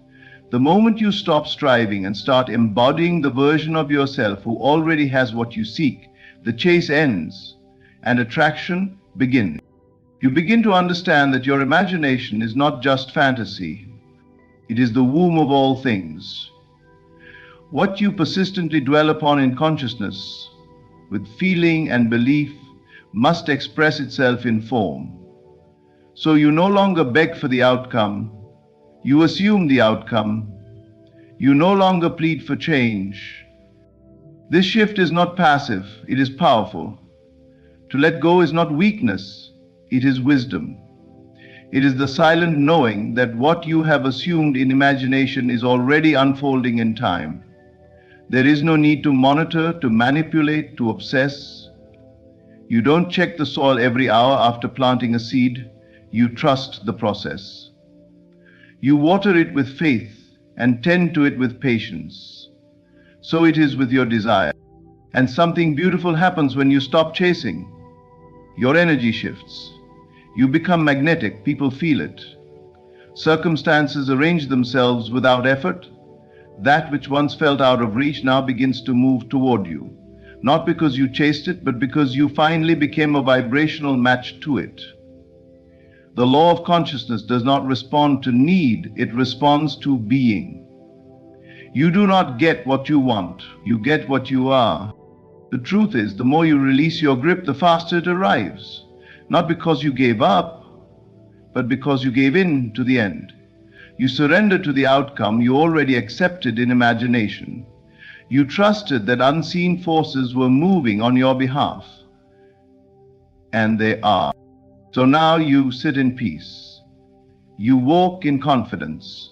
The moment you stop striving and start embodying the version of yourself who already has what you seek, the chase ends and attraction begins. You begin to understand that your imagination is not just fantasy. It is the womb of all things. What you persistently dwell upon in consciousness, with feeling and belief, must express itself in form. So you no longer beg for the outcome, you assume the outcome, you no longer plead for change. This shift is not passive, it is powerful. To let go is not weakness, it is wisdom. It is the silent knowing that what you have assumed in imagination is already unfolding in time. There is no need to monitor, to manipulate, to obsess. You don't check the soil every hour after planting a seed. You trust the process. You water it with faith and tend to it with patience. So it is with your desire. And something beautiful happens when you stop chasing. Your energy shifts. You become magnetic. People feel it. Circumstances arrange themselves without effort. That which once felt out of reach now begins to move toward you. Not because you chased it, but because you finally became a vibrational match to it. The law of consciousness does not respond to need, it responds to being. You do not get what you want, you get what you are. The truth is, the more you release your grip, the faster it arrives. Not because you gave up, but because you gave in to the end. You surrendered to the outcome you already accepted in imagination. You trusted that unseen forces were moving on your behalf. and they are. So now you sit in peace. You walk in confidence.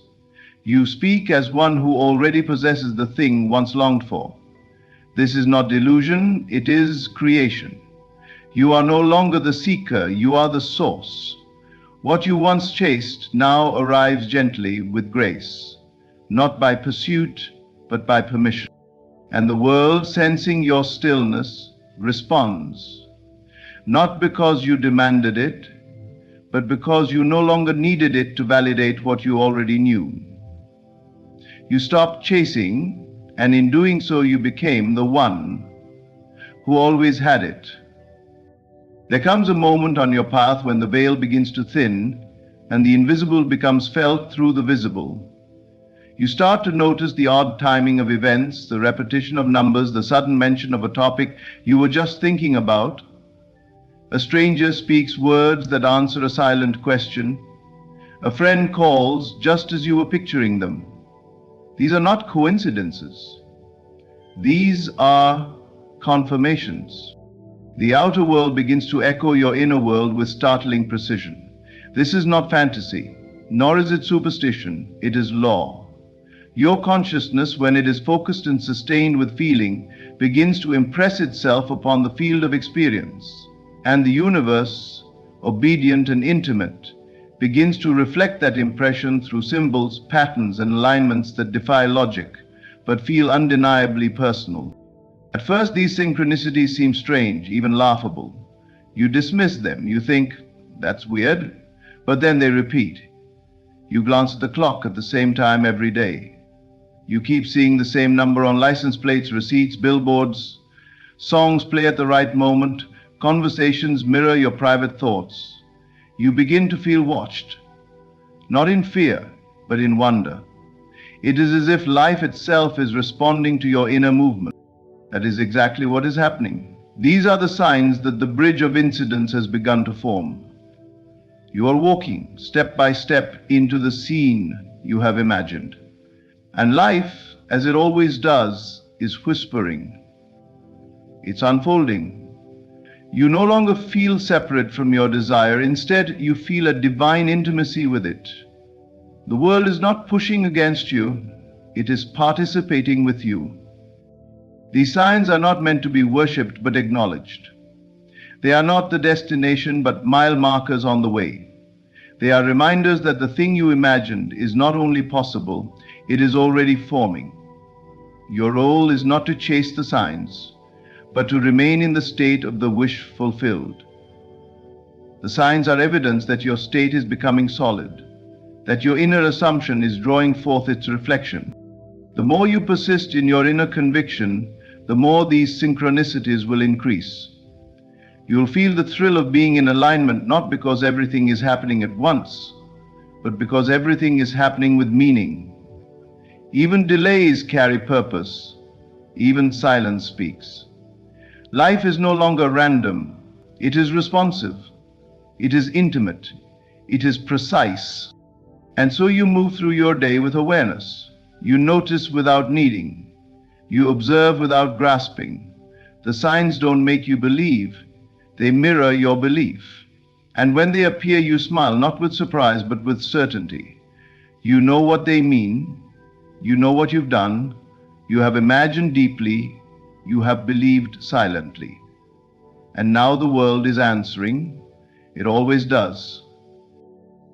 You speak as one who already possesses the thing once longed for. This is not delusion, it is creation. You are no longer the seeker, you are the source. What you once chased now arrives gently with grace, not by pursuit, but by permission. And the world, sensing your stillness, responds, not because you demanded it, but because you no longer needed it to validate what you already knew. You stopped chasing, and in doing so you became the one who always had it. There comes a moment on your path when the veil begins to thin, and the invisible becomes felt through the visible. You start to notice the odd timing of events, the repetition of numbers, the sudden mention of a topic you were just thinking about. A stranger speaks words that answer a silent question. A friend calls just as you were picturing them. These are not coincidences. These are confirmations. The outer world begins to echo your inner world with startling precision. This is not fantasy, nor is it superstition, it is law. Your consciousness, when it is focused and sustained with feeling, begins to impress itself upon the field of experience, and the universe, obedient and intimate, begins to reflect that impression through symbols, patterns, and alignments that defy logic, but feel undeniably personal. At first, these synchronicities seem strange, even laughable. You dismiss them. You think, that's weird. But then they repeat. You glance at the clock at the same time every day. You keep seeing the same number on license plates, receipts, billboards. Songs play at the right moment. Conversations mirror your private thoughts. You begin to feel watched, not in fear, but in wonder. It is as if life itself is responding to your inner movement. That is exactly what is happening. These are the signs that the bridge of incidents has begun to form. You are walking step by step into the scene you have imagined. And life, as it always does, is whispering. It's unfolding. You no longer feel separate from your desire. Instead, you feel a divine intimacy with it. The world is not pushing against you. It is participating with you. These signs are not meant to be worshipped but acknowledged. They are not the destination but mile markers on the way. They are reminders that the thing you imagined is not only possible, it is already forming. Your role is not to chase the signs, but to remain in the state of the wish fulfilled. The signs are evidence that your state is becoming solid, that your inner assumption is drawing forth its reflection. The more you persist in your inner conviction, the more these synchronicities will increase. You will feel the thrill of being in alignment, not because everything is happening at once, but because everything is happening with meaning. Even delays carry purpose. Even silence speaks. Life is no longer random. It is responsive. It is intimate. It is precise. And so you move through your day with awareness. You notice without needing. You observe without grasping. The signs don't make you believe. They mirror your belief. And when they appear, you smile, not with surprise, but with certainty. You know what they mean. You know what you've done. You have imagined deeply. You have believed silently. And now the world is answering. It always does.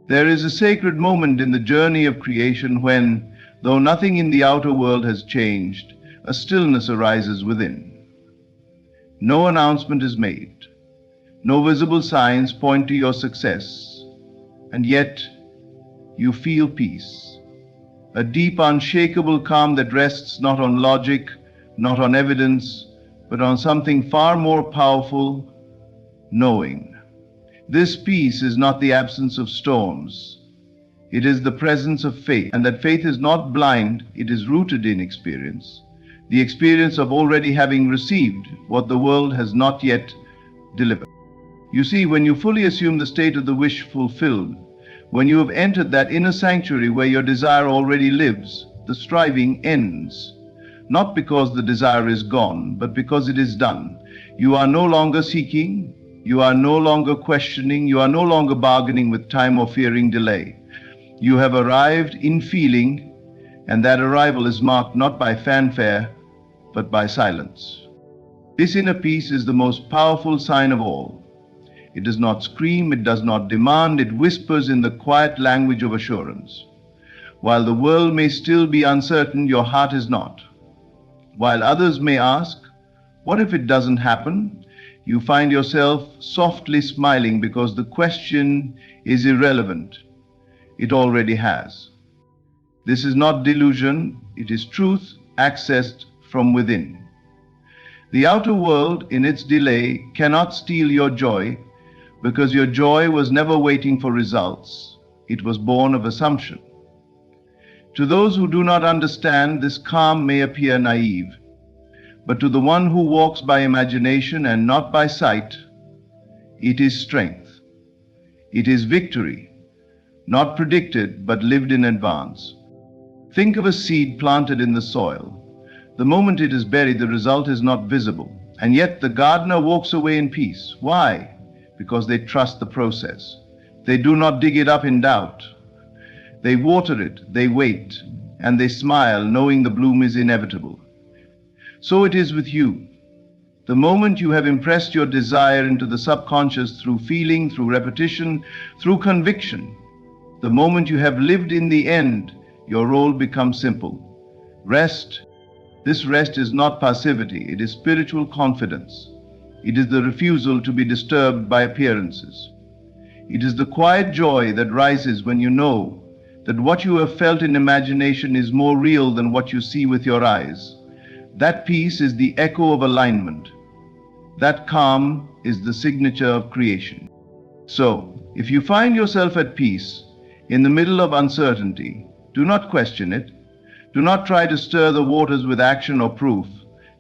There is a sacred moment in the journey of creation when, though nothing in the outer world has changed, a stillness arises within. No announcement is made. No visible signs point to your success. And yet, you feel peace. A deep, unshakable calm that rests not on logic, not on evidence, but on something far more powerful, knowing. This peace is not the absence of storms. It is the presence of faith, and that faith is not blind, it is rooted in experience. The experience of already having received what the world has not yet delivered. You see, when you fully assume the state of the wish fulfilled, when you have entered that inner sanctuary where your desire already lives, the striving ends. Not because the desire is gone, but because it is done. You are no longer seeking, You are no longer questioning, you are no longer bargaining with time or fearing delay. You have arrived in feeling, and that arrival is marked not by fanfare, but by silence. This inner peace is the most powerful sign of all. It does not scream, it does not demand, it whispers in the quiet language of assurance. While the world may still be uncertain, your heart is not. While others may ask, what if it doesn't happen? You find yourself softly smiling because the question is irrelevant. It already has. This is not delusion, it is truth accessed from within. The outer world, in its delay, cannot steal your joy because your joy was never waiting for results. It was born of assumption. To those who do not understand, this calm may appear naive, but to the one who walks by imagination and not by sight, it is strength. It is victory, not predicted but lived in advance. Think of a seed planted in the soil. The moment it is buried, the result is not visible, and yet the gardener walks away in peace. Why? Because they trust the process. They do not dig it up in doubt. They water it, they wait, and they smile, knowing the bloom is inevitable. So it is with you. The moment you have impressed your desire into the subconscious through feeling, through repetition, through conviction, the moment you have lived in the end, your role becomes simple. Rest. This rest is not passivity, it is spiritual confidence. It is the refusal to be disturbed by appearances. It is the quiet joy that rises when you know that what you have felt in imagination is more real than what you see with your eyes. That peace is the echo of alignment. That calm is the signature of creation. So, if you find yourself at peace in the middle of uncertainty, do not question it. Do not try to stir the waters with action or proof.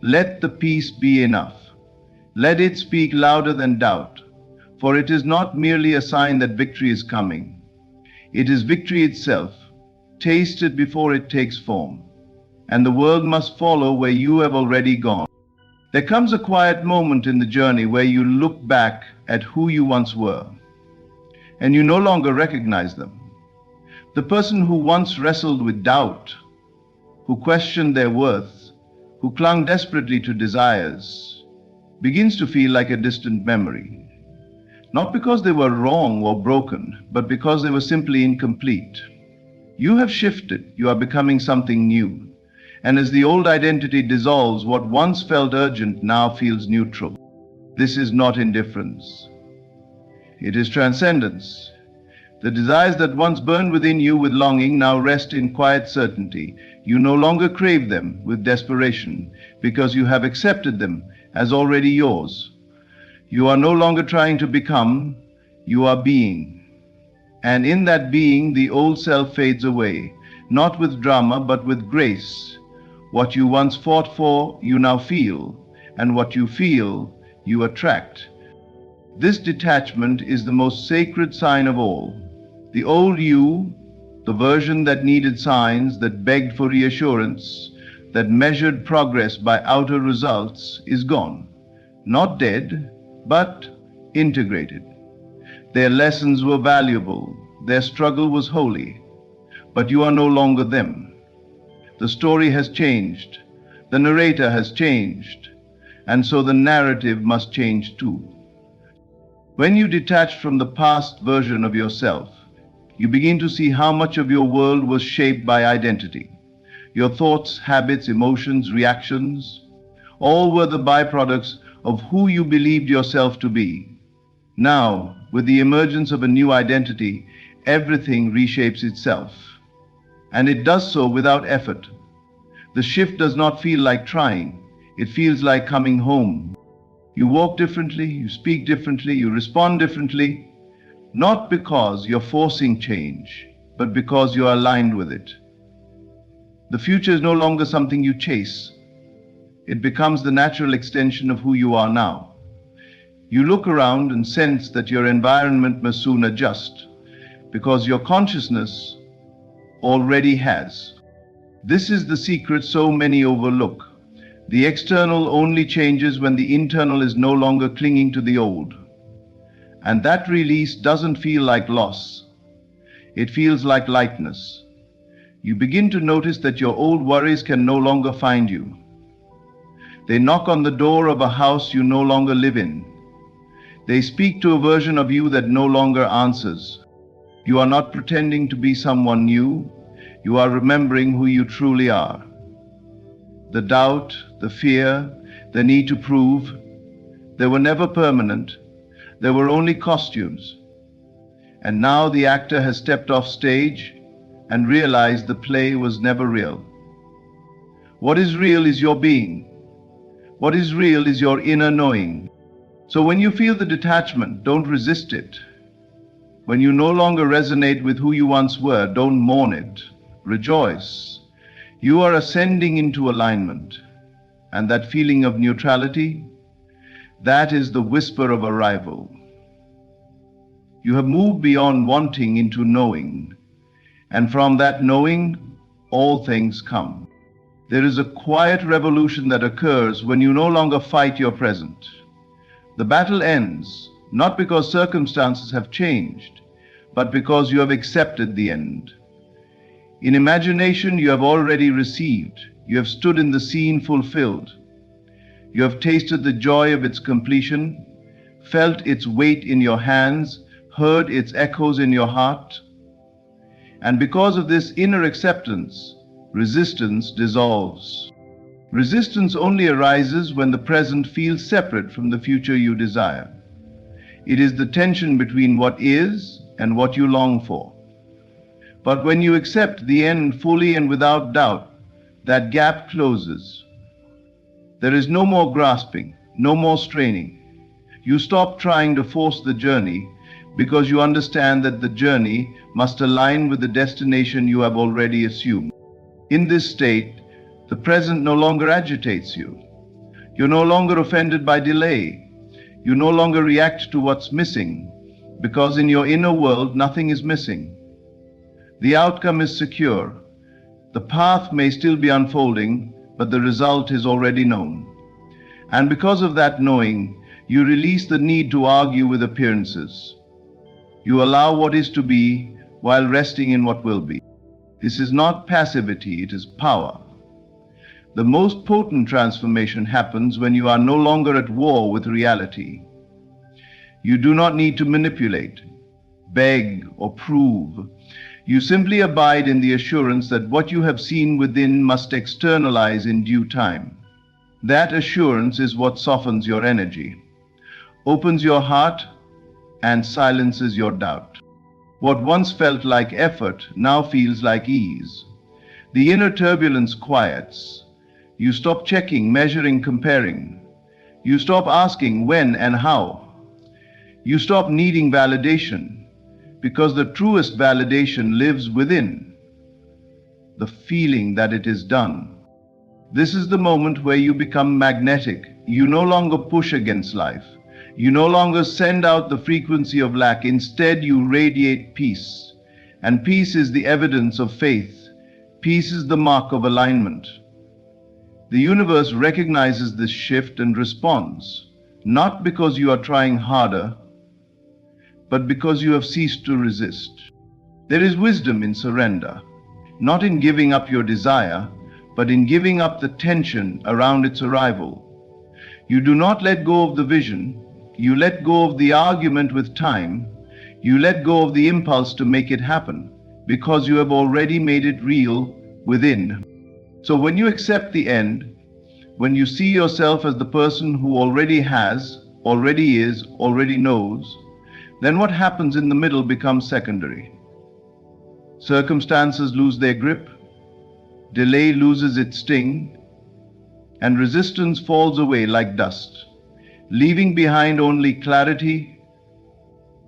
Let the peace be enough. Let it speak louder than doubt, for it is not merely a sign that victory is coming. It is victory itself. Taste it before it takes form, and the world must follow where you have already gone. There comes a quiet moment in the journey where you look back at who you once were, and you no longer recognize them. The person who once wrestled with doubt, who questioned their worth, who clung desperately to desires, begins to feel like a distant memory. Not because they were wrong or broken, but because they were simply incomplete. You have shifted, you are becoming something new. And as the old identity dissolves, what once felt urgent now feels neutral. This is not indifference. It is transcendence. The desires that once burned within you with longing now rest in quiet certainty. You no longer crave them with desperation because you have accepted them as already yours. You are no longer trying to become, you are being. And in that being, the old self fades away, not with drama, but with grace. What you once fought for, you now feel, and what you feel, you attract. This detachment is the most sacred sign of all. The old you, the version that needed signs, that begged for reassurance, that measured progress by outer results, is gone. Not dead, but integrated. Their lessons were valuable, their struggle was holy, but you are no longer them. The story has changed, the narrator has changed, and so the narrative must change too. When you detach from the past version of yourself, you begin to see how much of your world was shaped by identity. Your thoughts, habits, emotions, reactions, all were the byproducts of who you believed yourself to be. Now, with the emergence of a new identity, everything reshapes itself. And it does so without effort. The shift does not feel like trying. It feels like coming home. You walk differently, you speak differently, you respond differently, not because you're forcing change, but because you're aligned with it. The future is no longer something you chase. It becomes the natural extension of who you are now. You look around and sense that your environment must soon adjust, because your consciousness already has. This is the secret so many overlook. The external only changes when the internal is no longer clinging to the old. And that release doesn't feel like loss. It feels like lightness. You begin to notice that your old worries can no longer find you. They knock on the door of a house you no longer live in. They speak to a version of you that no longer answers. You are not pretending to be someone new. You are remembering who you truly are. The doubt, the fear, the need to prove, they were never permanent. They were only costumes. And now the actor has stepped off stage and realized the play was never real. What is real is your being. What is real is your inner knowing. So when you feel the detachment, don't resist it. When you no longer resonate with who you once were, don't mourn it. Rejoice. You are ascending into alignment. And that feeling of neutrality, that is the whisper of arrival. You have moved beyond wanting into knowing. And from that knowing, all things come. There is a quiet revolution that occurs when you no longer fight your present. The battle ends, not because circumstances have changed, but because you have accepted the end. In imagination, you have already received. You have stood in the scene fulfilled. You have tasted the joy of its completion, felt its weight in your hands, heard its echoes in your heart. And because of this inner acceptance, resistance dissolves. Resistance only arises when the present feels separate from the future you desire. It is the tension between what is and what you long for. But when you accept the end fully and without doubt, that gap closes. There is no more grasping, no more straining. You stop trying to force the journey because you understand that the journey must align with the destination you have already assumed. In this state, the present no longer agitates you. You're no longer offended by delay. You no longer react to what's missing, because in your inner world, nothing is missing. The outcome is secure. The path may still be unfolding, but the result is already known. And because of that knowing, you release the need to argue with appearances. You allow what is to be while resting in what will be. This is not passivity, it is power. The most potent transformation happens when you are no longer at war with reality. You do not need to manipulate, beg, or prove. You simply abide in the assurance that what you have seen within must externalize in due time. That assurance is what softens your energy, opens your heart, and silences your doubt. What once felt like effort now feels like ease. The inner turbulence quiets. You stop checking, measuring, comparing. You stop asking when and how. You stop needing validation, because the truest validation lives within, the feeling that it is done. This is the moment where you become magnetic. You no longer push against life. You no longer send out the frequency of lack. Instead, you radiate peace. And peace is the evidence of faith. Peace is the mark of alignment. The universe recognizes this shift and responds, not because you are trying harder, but because you have ceased to resist. There is wisdom in surrender, not in giving up your desire, but in giving up the tension around its arrival. You do not let go of the vision. You let go of the argument with time. You let go of the impulse to make it happen, because you have already made it real within. So when you accept the end, when you see yourself as the person who already has, already is, already knows, then what happens in the middle becomes secondary. Circumstances lose their grip, delay loses its sting, and resistance falls away like dust, leaving behind only clarity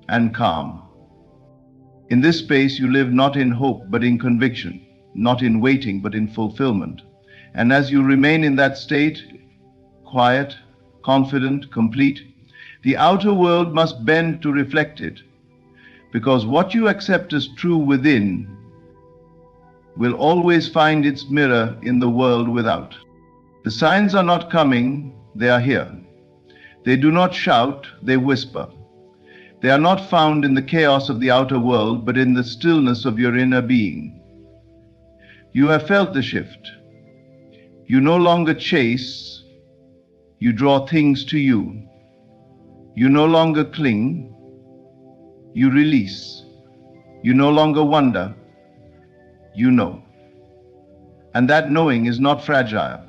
and calm. In this space, you live not in hope but in conviction, not in waiting but in fulfillment. And as you remain in that state, quiet, confident, complete, the outer world must bend to reflect it, because what you accept as true within will always find its mirror in the world without. The signs are not coming, they are here. They do not shout, they whisper. They are not found in the chaos of the outer world, but in the stillness of your inner being. You have felt the shift. You no longer chase, you draw things to you. You no longer cling, you release. You no longer wonder, you know. And that knowing is not fragile.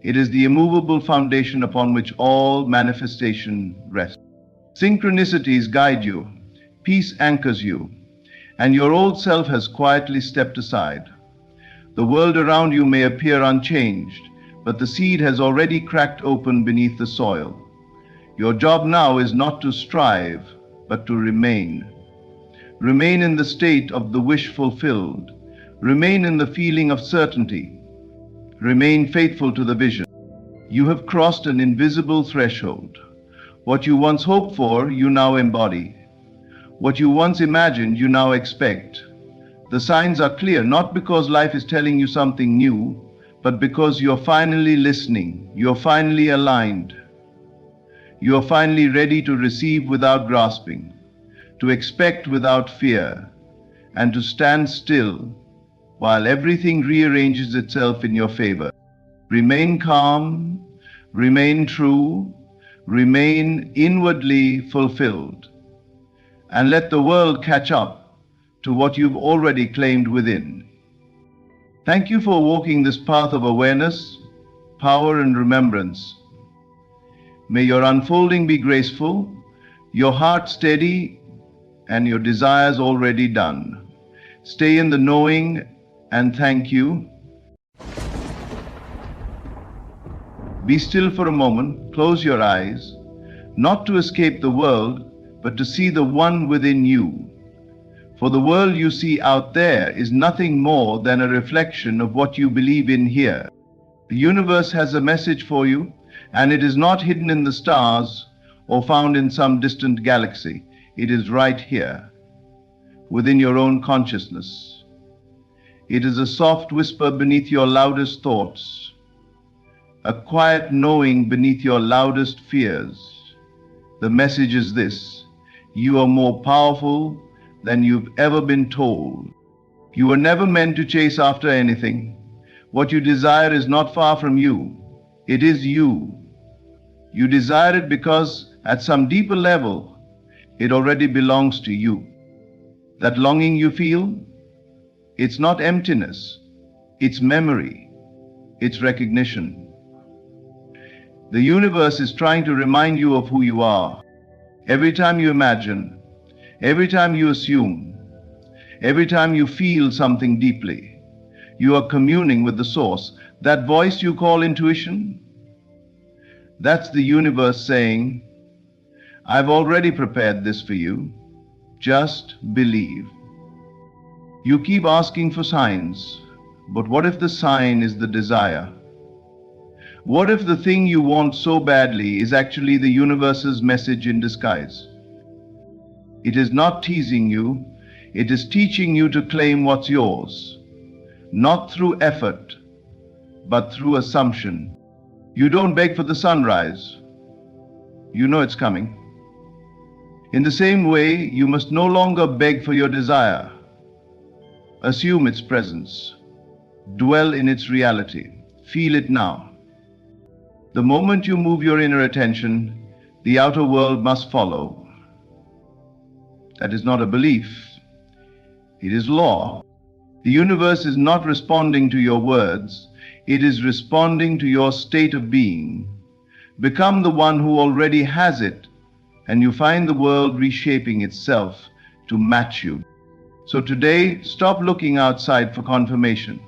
It is the immovable foundation upon which all manifestation rests. Synchronicities guide you, peace anchors you, and your old self has quietly stepped aside. The world around you may appear unchanged, but the seed has already cracked open beneath the soil. Your job now is not to strive, but to remain. Remain in the state of the wish fulfilled. Remain in the feeling of certainty. Remain faithful to the vision. You have crossed an invisible threshold. What you once hoped for, you now embody. What you once imagined, you now expect. The signs are clear, not because life is telling you something new, but because you're finally listening, you're finally aligned. You're finally ready to receive without grasping, to expect without fear, and to stand still while everything rearranges itself in your favor. Remain calm, remain true, remain inwardly fulfilled, and let the world catch up to what you've already claimed within. Thank you for walking this path of awareness, power, and remembrance. May your unfolding be graceful, your heart steady, and your desires already done. Stay in the knowing, and thank you. Be still for a moment, close your eyes, not to escape the world, but to see the one within you. For the world you see out there is nothing more than a reflection of what you believe in here. The universe has a message for you, and it is not hidden in the stars or found in some distant galaxy. It is right here, within your own consciousness. It is a soft whisper beneath your loudest thoughts, a quiet knowing beneath your loudest fears. The message is this: you are more powerful than you've ever been told. You were never meant to chase after anything. What you desire is not far from you. It is you. You desire it because at some deeper level, it already belongs to you. That longing you feel, it's not emptiness, it's memory, it's recognition. The universe is trying to remind you of who you are. Every time you imagine, every time you assume, every time you feel something deeply, you are communing with the source. That voice you call intuition, that's the universe saying, I've already prepared this for you. Just believe. You keep asking for signs, but what if the sign is the desire? What if the thing you want so badly is actually the universe's message in disguise? It is not teasing you, it is teaching you to claim what's yours, not through effort, but through assumption. You don't beg for the sunrise. You know it's coming. In the same way, you must no longer beg for your desire. Assume its presence. Dwell in its reality. Feel it now. The moment you move your inner attention, the outer world must follow. That is not a belief. It is law. The universe is not responding to your words. It is responding to your state of being. Become the one who already has it, and you find the world reshaping itself to match you. So today, stop looking outside for confirmation.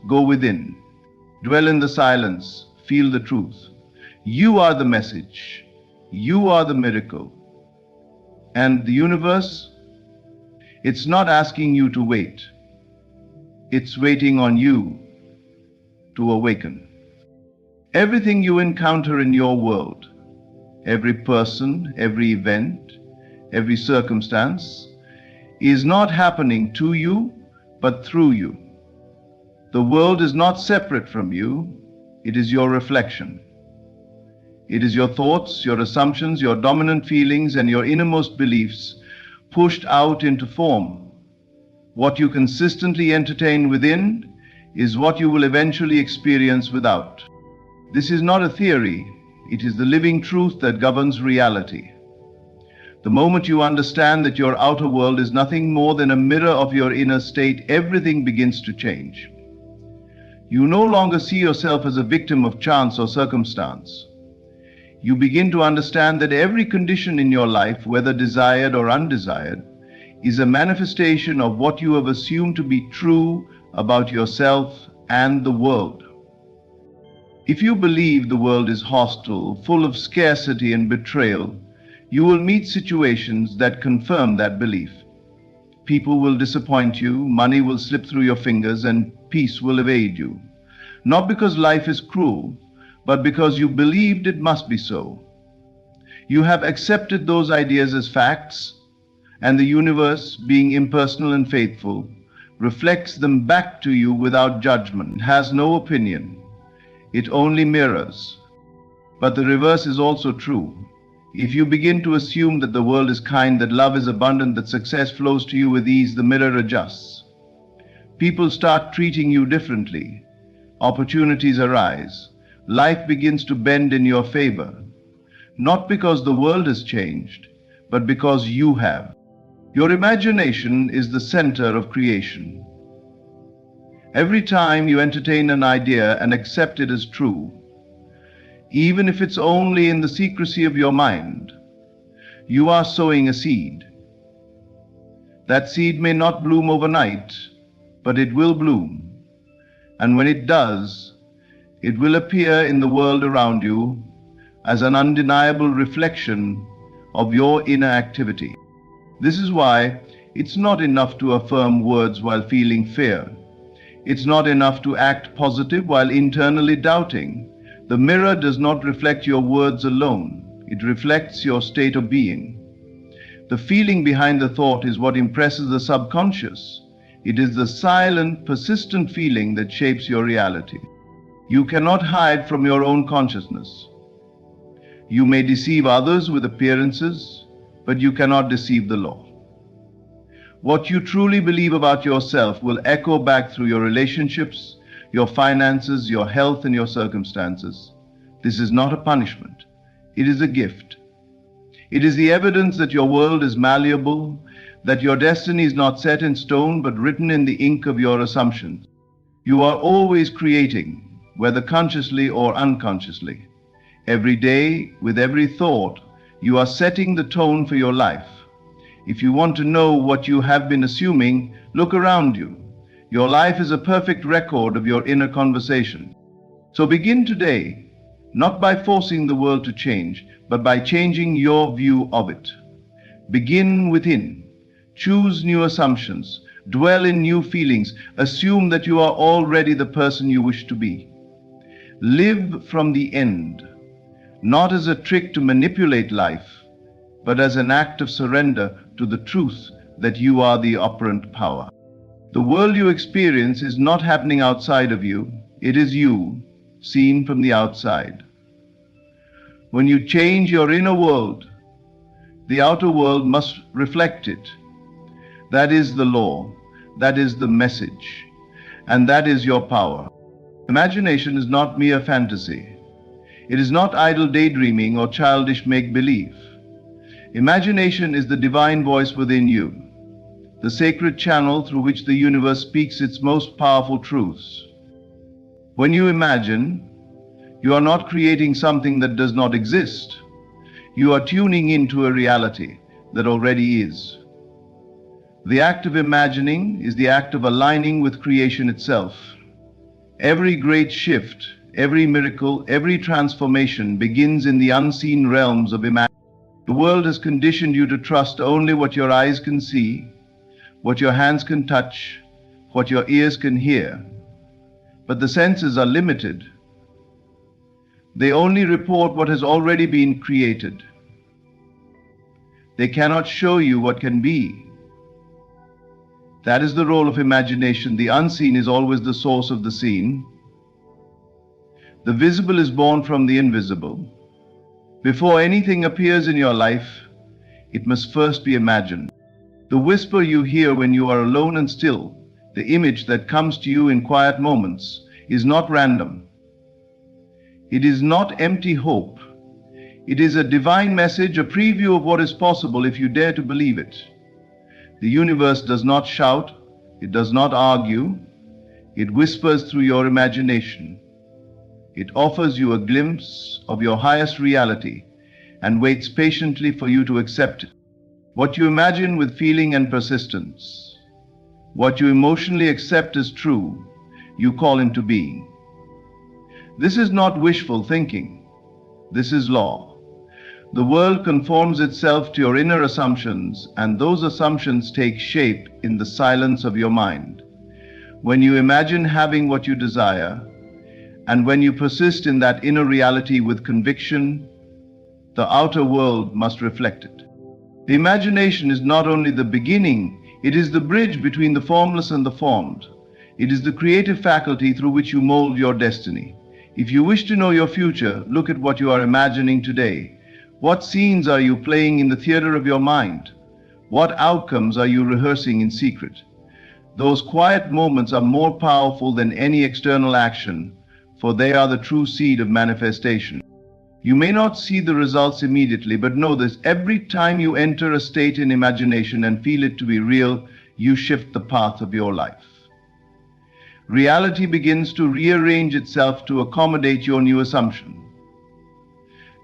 Go within. Dwell in the silence. Feel the truth. You are the message. You are the miracle. And the universe, it's not asking you to wait. It's waiting on you to awaken. Everything you encounter in your world, every person, every event, every circumstance, is not happening to you, but through you. The world is not separate from you, it is your reflection. It is your thoughts, your assumptions, your dominant feelings, and your innermost beliefs pushed out into form. What you consistently entertain within is what you will eventually experience without. This is not a theory, it is the living truth that governs reality. The moment you understand that your outer world is nothing more than a mirror of your inner state, everything begins to change. You no longer see yourself as a victim of chance or circumstance. You begin to understand that every condition in your life, whether desired or undesired, is a manifestation of what you have assumed to be true about yourself and the world. If you believe the world is hostile, full of scarcity and betrayal, you will meet situations that confirm that belief. People will disappoint you, money will slip through your fingers, and peace will evade you. Not because life is cruel, but because you believed it must be so. You have accepted those ideas as facts, and the universe, being impersonal and faithful, reflects them back to you without judgment. It has no opinion. It only mirrors. But the reverse is also true. If you begin to assume that the world is kind, that love is abundant, that success flows to you with ease, the mirror adjusts. People start treating you differently. Opportunities arise. Life begins to bend in your favor. Not because the world has changed, but because you have. Your imagination is the center of creation. Every time you entertain an idea and accept it as true, even if it's only in the secrecy of your mind, you are sowing a seed. That seed may not bloom overnight, but it will bloom. And when it does, it will appear in the world around you as an undeniable reflection of your inner activity. This is why it's not enough to affirm words while feeling fear. It's not enough to act positive while internally doubting. The mirror does not reflect your words alone. It reflects your state of being. The feeling behind the thought is what impresses the subconscious. It is the silent, persistent feeling that shapes your reality. You cannot hide from your own consciousness. You may deceive others with appearances, but you cannot deceive the law. What you truly believe about yourself will echo back through your relationships, your finances, your health, and your circumstances. This is not a punishment. It is a gift. It is the evidence that your world is malleable, that your destiny is not set in stone, but written in the ink of your assumptions. You are always creating, whether consciously or unconsciously. Every day, with every thought, you are setting the tone for your life. If you want to know what you have been assuming, look around you. Your life is a perfect record of your inner conversation. So begin today, not by forcing the world to change, but by changing your view of it. Begin within. Choose new assumptions. Dwell in new feelings. Assume that you are already the person you wish to be. Live from the end, not as a trick to manipulate life, but as an act of surrender to the truth that you are the operant power. The world you experience is not happening outside of you. It is you, seen from the outside. When you change your inner world, the outer world must reflect it. That is the law. That is the message. And that is your power. Imagination is not mere fantasy. It is not idle daydreaming or childish make-believe. Imagination is the divine voice within you, the sacred channel through which the universe speaks its most powerful truths. When you imagine, you are not creating something that does not exist. You are tuning into a reality that already is. The act of imagining is the act of aligning with creation itself. Every great shift, every miracle, every transformation begins in the unseen realms of imagination. The world has conditioned you to trust only what your eyes can see, what your hands can touch, what your ears can hear. But the senses are limited. They only report what has already been created. They cannot show you what can be. That is the role of imagination. The unseen is always the source of the seen. The visible is born from the invisible. Before anything appears in your life, it must first be imagined. The whisper you hear when you are alone and still, the image that comes to you in quiet moments, is not random. It is not empty hope. It is a divine message, a preview of what is possible if you dare to believe it. The universe does not shout, it does not argue, it whispers through your imagination. It offers you a glimpse of your highest reality and waits patiently for you to accept it. What you imagine with feeling and persistence, what you emotionally accept as true, you call into being. This is not wishful thinking. This is law. The world conforms itself to your inner assumptions, and those assumptions take shape in the silence of your mind. When you imagine having what you desire, and when you persist in that inner reality with conviction, the outer world must reflect it. The imagination is not only the beginning, it is the bridge between the formless and the formed. It is the creative faculty through which you mold your destiny. If you wish to know your future, look at what you are imagining today. What scenes are you playing in the theater of your mind? What outcomes are you rehearsing in secret? Those quiet moments are more powerful than any external action, for they are the true seed of manifestation. You may not see the results immediately, but know this: every time you enter a state in imagination and feel it to be real, you shift the path of your life. Reality begins to rearrange itself to accommodate your new assumption.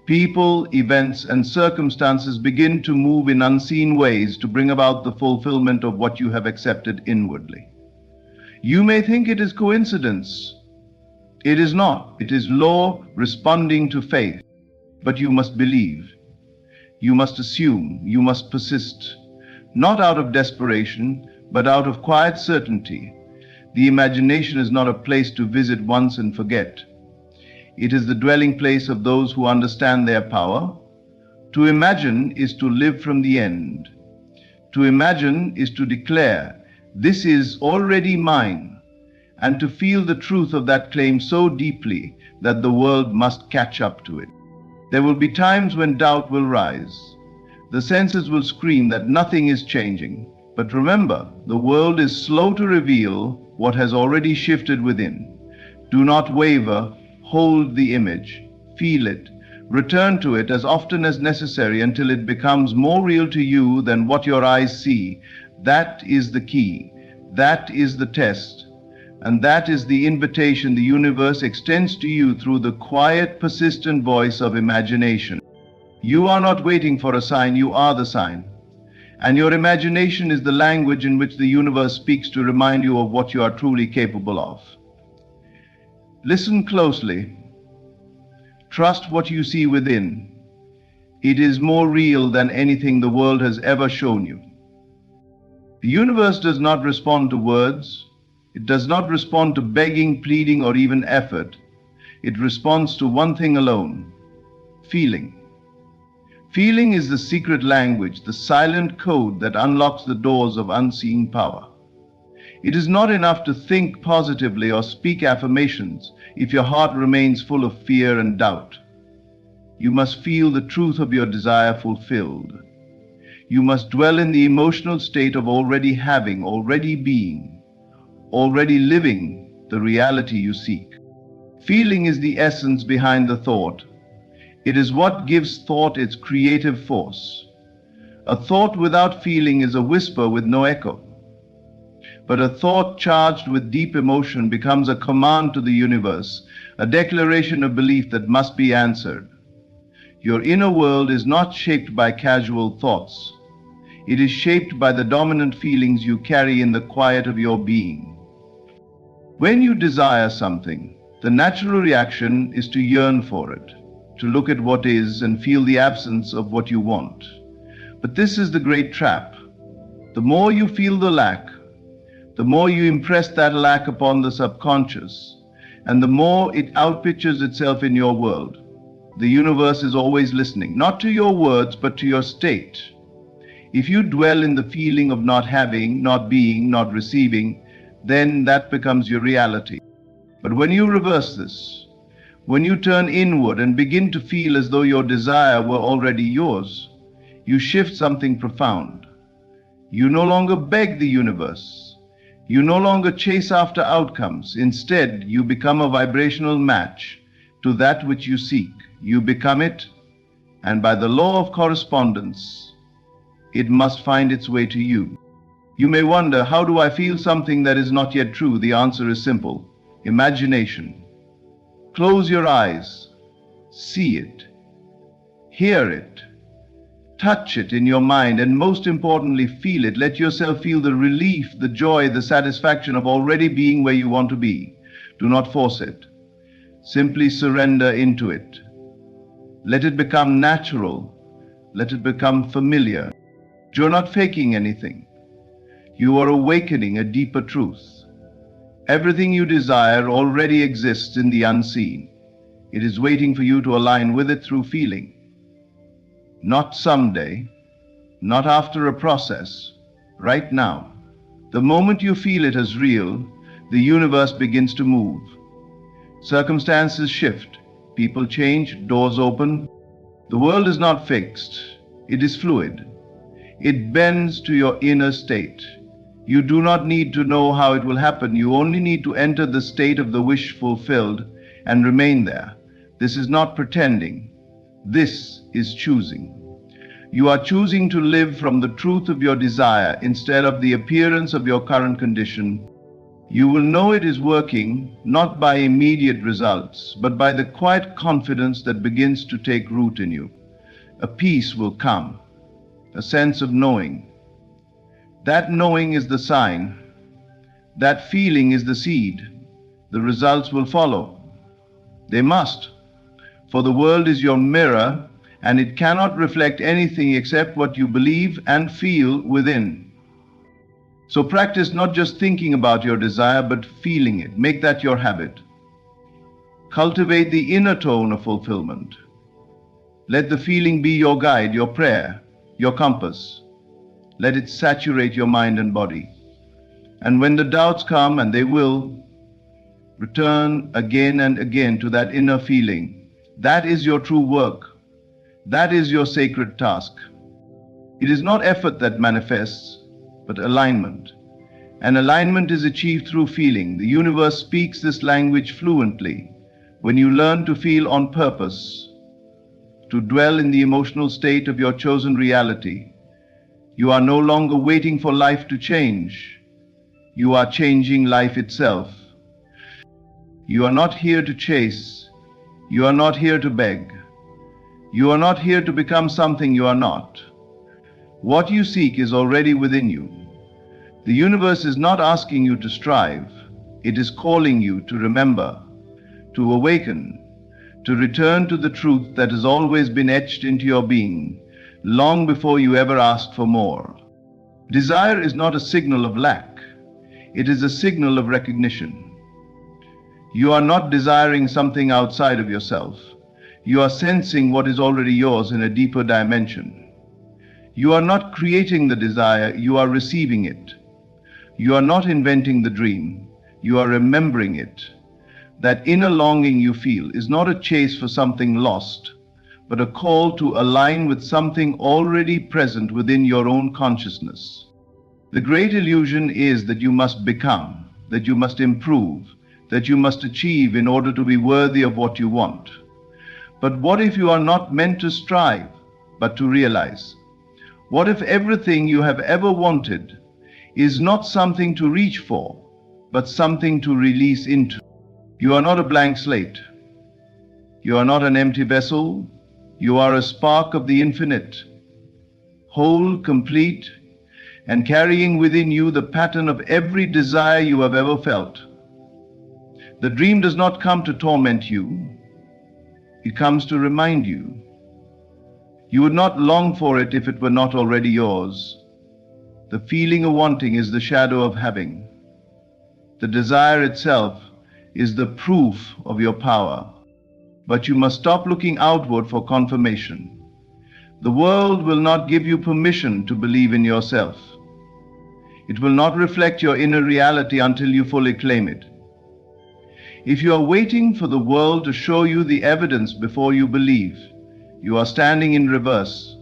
People, events, and circumstances begin to move in unseen ways to bring about the fulfillment of what you have accepted inwardly. You may think it is coincidence. It is not. It is law responding to faith. But you must believe. You must assume. You must persist. Not out of desperation, but out of quiet certainty. The imagination is not a place to visit once and forget. It is the dwelling place of those who understand their power. To imagine is to live from the end. To imagine is to declare, "This is already mine," and to feel the truth of that claim so deeply that the world must catch up to it. There will be times when doubt will rise. The senses will scream that nothing is changing. But remember, the world is slow to reveal what has already shifted within. Do not waver. Hold the image. Feel it. Return to it as often as necessary until it becomes more real to you than what your eyes see. That is the key. That is the test. And that is the invitation the universe extends to you through the quiet, persistent voice of imagination. You are not waiting for a sign, you are the sign. And your imagination is the language in which the universe speaks to remind you of what you are truly capable of. Listen closely. Trust what you see within. It is more real than anything the world has ever shown you. The universe does not respond to words. It does not respond to begging, pleading, or even effort. It responds to one thing alone: feeling. Feeling is the secret language, the silent code that unlocks the doors of unseen power. It is not enough to think positively or speak affirmations if your heart remains full of fear and doubt. You must feel the truth of your desire fulfilled. You must dwell in the emotional state of already having, already being, already living the reality you seek. Feeling is the essence behind the thought. It is what gives thought its creative force. A thought without feeling is a whisper with no echo. But a thought charged with deep emotion becomes a command to the universe, a declaration of belief that must be answered. Your inner world is not shaped by casual thoughts. It is shaped by the dominant feelings you carry in the quiet of your being. When you desire something, the natural reaction is to yearn for it, to look at what is and feel the absence of what you want. But this is the great trap. The more you feel the lack, the more you impress that lack upon the subconscious, and the more it outpictures itself in your world. The universe is always listening, not to your words, but to your state. If you dwell in the feeling of not having, not being, not receiving, then that becomes your reality. But when you reverse this, When you turn inward and begin to feel as though your desire were already yours, you shift something profound. You no longer beg the universe. You no longer chase after outcomes. Instead, you become a vibrational match to that which you seek. You become it, and by the law of correspondence, it must find its way to you. You may wonder, how do I feel something that is not yet true? The answer is simple: imagination. Close your eyes, see it, hear it, touch it in your mind, and most importantly, feel it. Let yourself feel the relief, the joy, the satisfaction of already being where you want to be. Do not force it. Simply surrender into it. Let it become natural. Let it become familiar. You're not faking anything. You are awakening a deeper truth. Everything you desire already exists in the unseen. It is waiting for you to align with it through feeling. Not someday, not after a process, right now. The moment you feel it as real, the universe begins to move. Circumstances shift, people change, doors open. The world is not fixed, it is fluid. It bends to your inner state. You do not need to know how it will happen. You only need to enter the state of the wish fulfilled and remain there. This is not pretending. This is choosing. You are choosing to live from the truth of your desire instead of the appearance of your current condition. You will know it is working not by immediate results, but by the quiet confidence that begins to take root in you. A peace will come, a sense of knowing. That knowing is the sign. That feeling is the seed. The results will follow. They must, for the world is your mirror, and it cannot reflect anything except what you believe and feel within. So practice not just thinking about your desire, but feeling it. Make that your habit. Cultivate the inner tone of fulfillment. Let the feeling be your guide, your prayer, your compass. Let it saturate your mind and body. And when the doubts come, and they will, return again and again to that inner feeling. That is your true work. That is your sacred task. It is not effort that manifests, but alignment. And alignment is achieved through feeling. The universe speaks this language fluently when you learn to feel on purpose, to dwell in the emotional state of your chosen reality. You are no longer waiting for life to change. You are changing life itself. You are not here to chase. You are not here to beg. You are not here to become something you are not. What you seek is already within you. The universe is not asking you to strive. It is calling you to remember, to awaken, to return to the truth that has always been etched into your being, long before you ever asked for more. Desire is not a signal of lack. It is a signal of recognition. You are not desiring something outside of yourself. You are sensing what is already yours in a deeper dimension. You are not creating the desire, you are receiving it. You are not inventing the dream, you are remembering it. That inner longing you feel is not a chase for something lost, but a call to align with something already present within your own consciousness. The great illusion is that you must become, that you must improve, that you must achieve in order to be worthy of what you want. But what if you are not meant to strive, but to realize? What if everything you have ever wanted is not something to reach for, but something to release into? You are not a blank slate. You are not an empty vessel. You are a spark of the infinite, whole, complete, and carrying within you the pattern of every desire you have ever felt. The dream does not come to torment you. It comes to remind you. You would not long for it if it were not already yours. The feeling of wanting is the shadow of having. The desire itself is the proof of your power. But you must stop looking outward for confirmation. The world will not give you permission to believe in yourself. It will not reflect your inner reality until you fully claim it. If you are waiting for the world to show you the evidence before you believe, you are standing in reverse.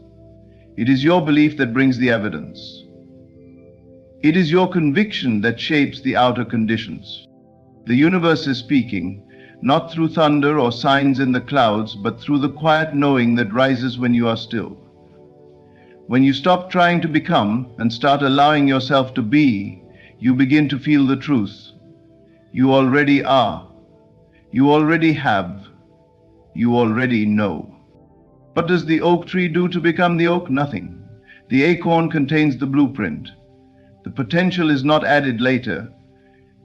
It is your belief that brings the evidence. It is your conviction that shapes the outer conditions. The universe is speaking, not through thunder or signs in the clouds, but through the quiet knowing that rises when you are still. When you stop trying to become and start allowing yourself to be, you begin to feel the truth. You already are. You already have. You already know. What does the oak tree do to become the oak? Nothing. The acorn contains the blueprint. The potential is not added later.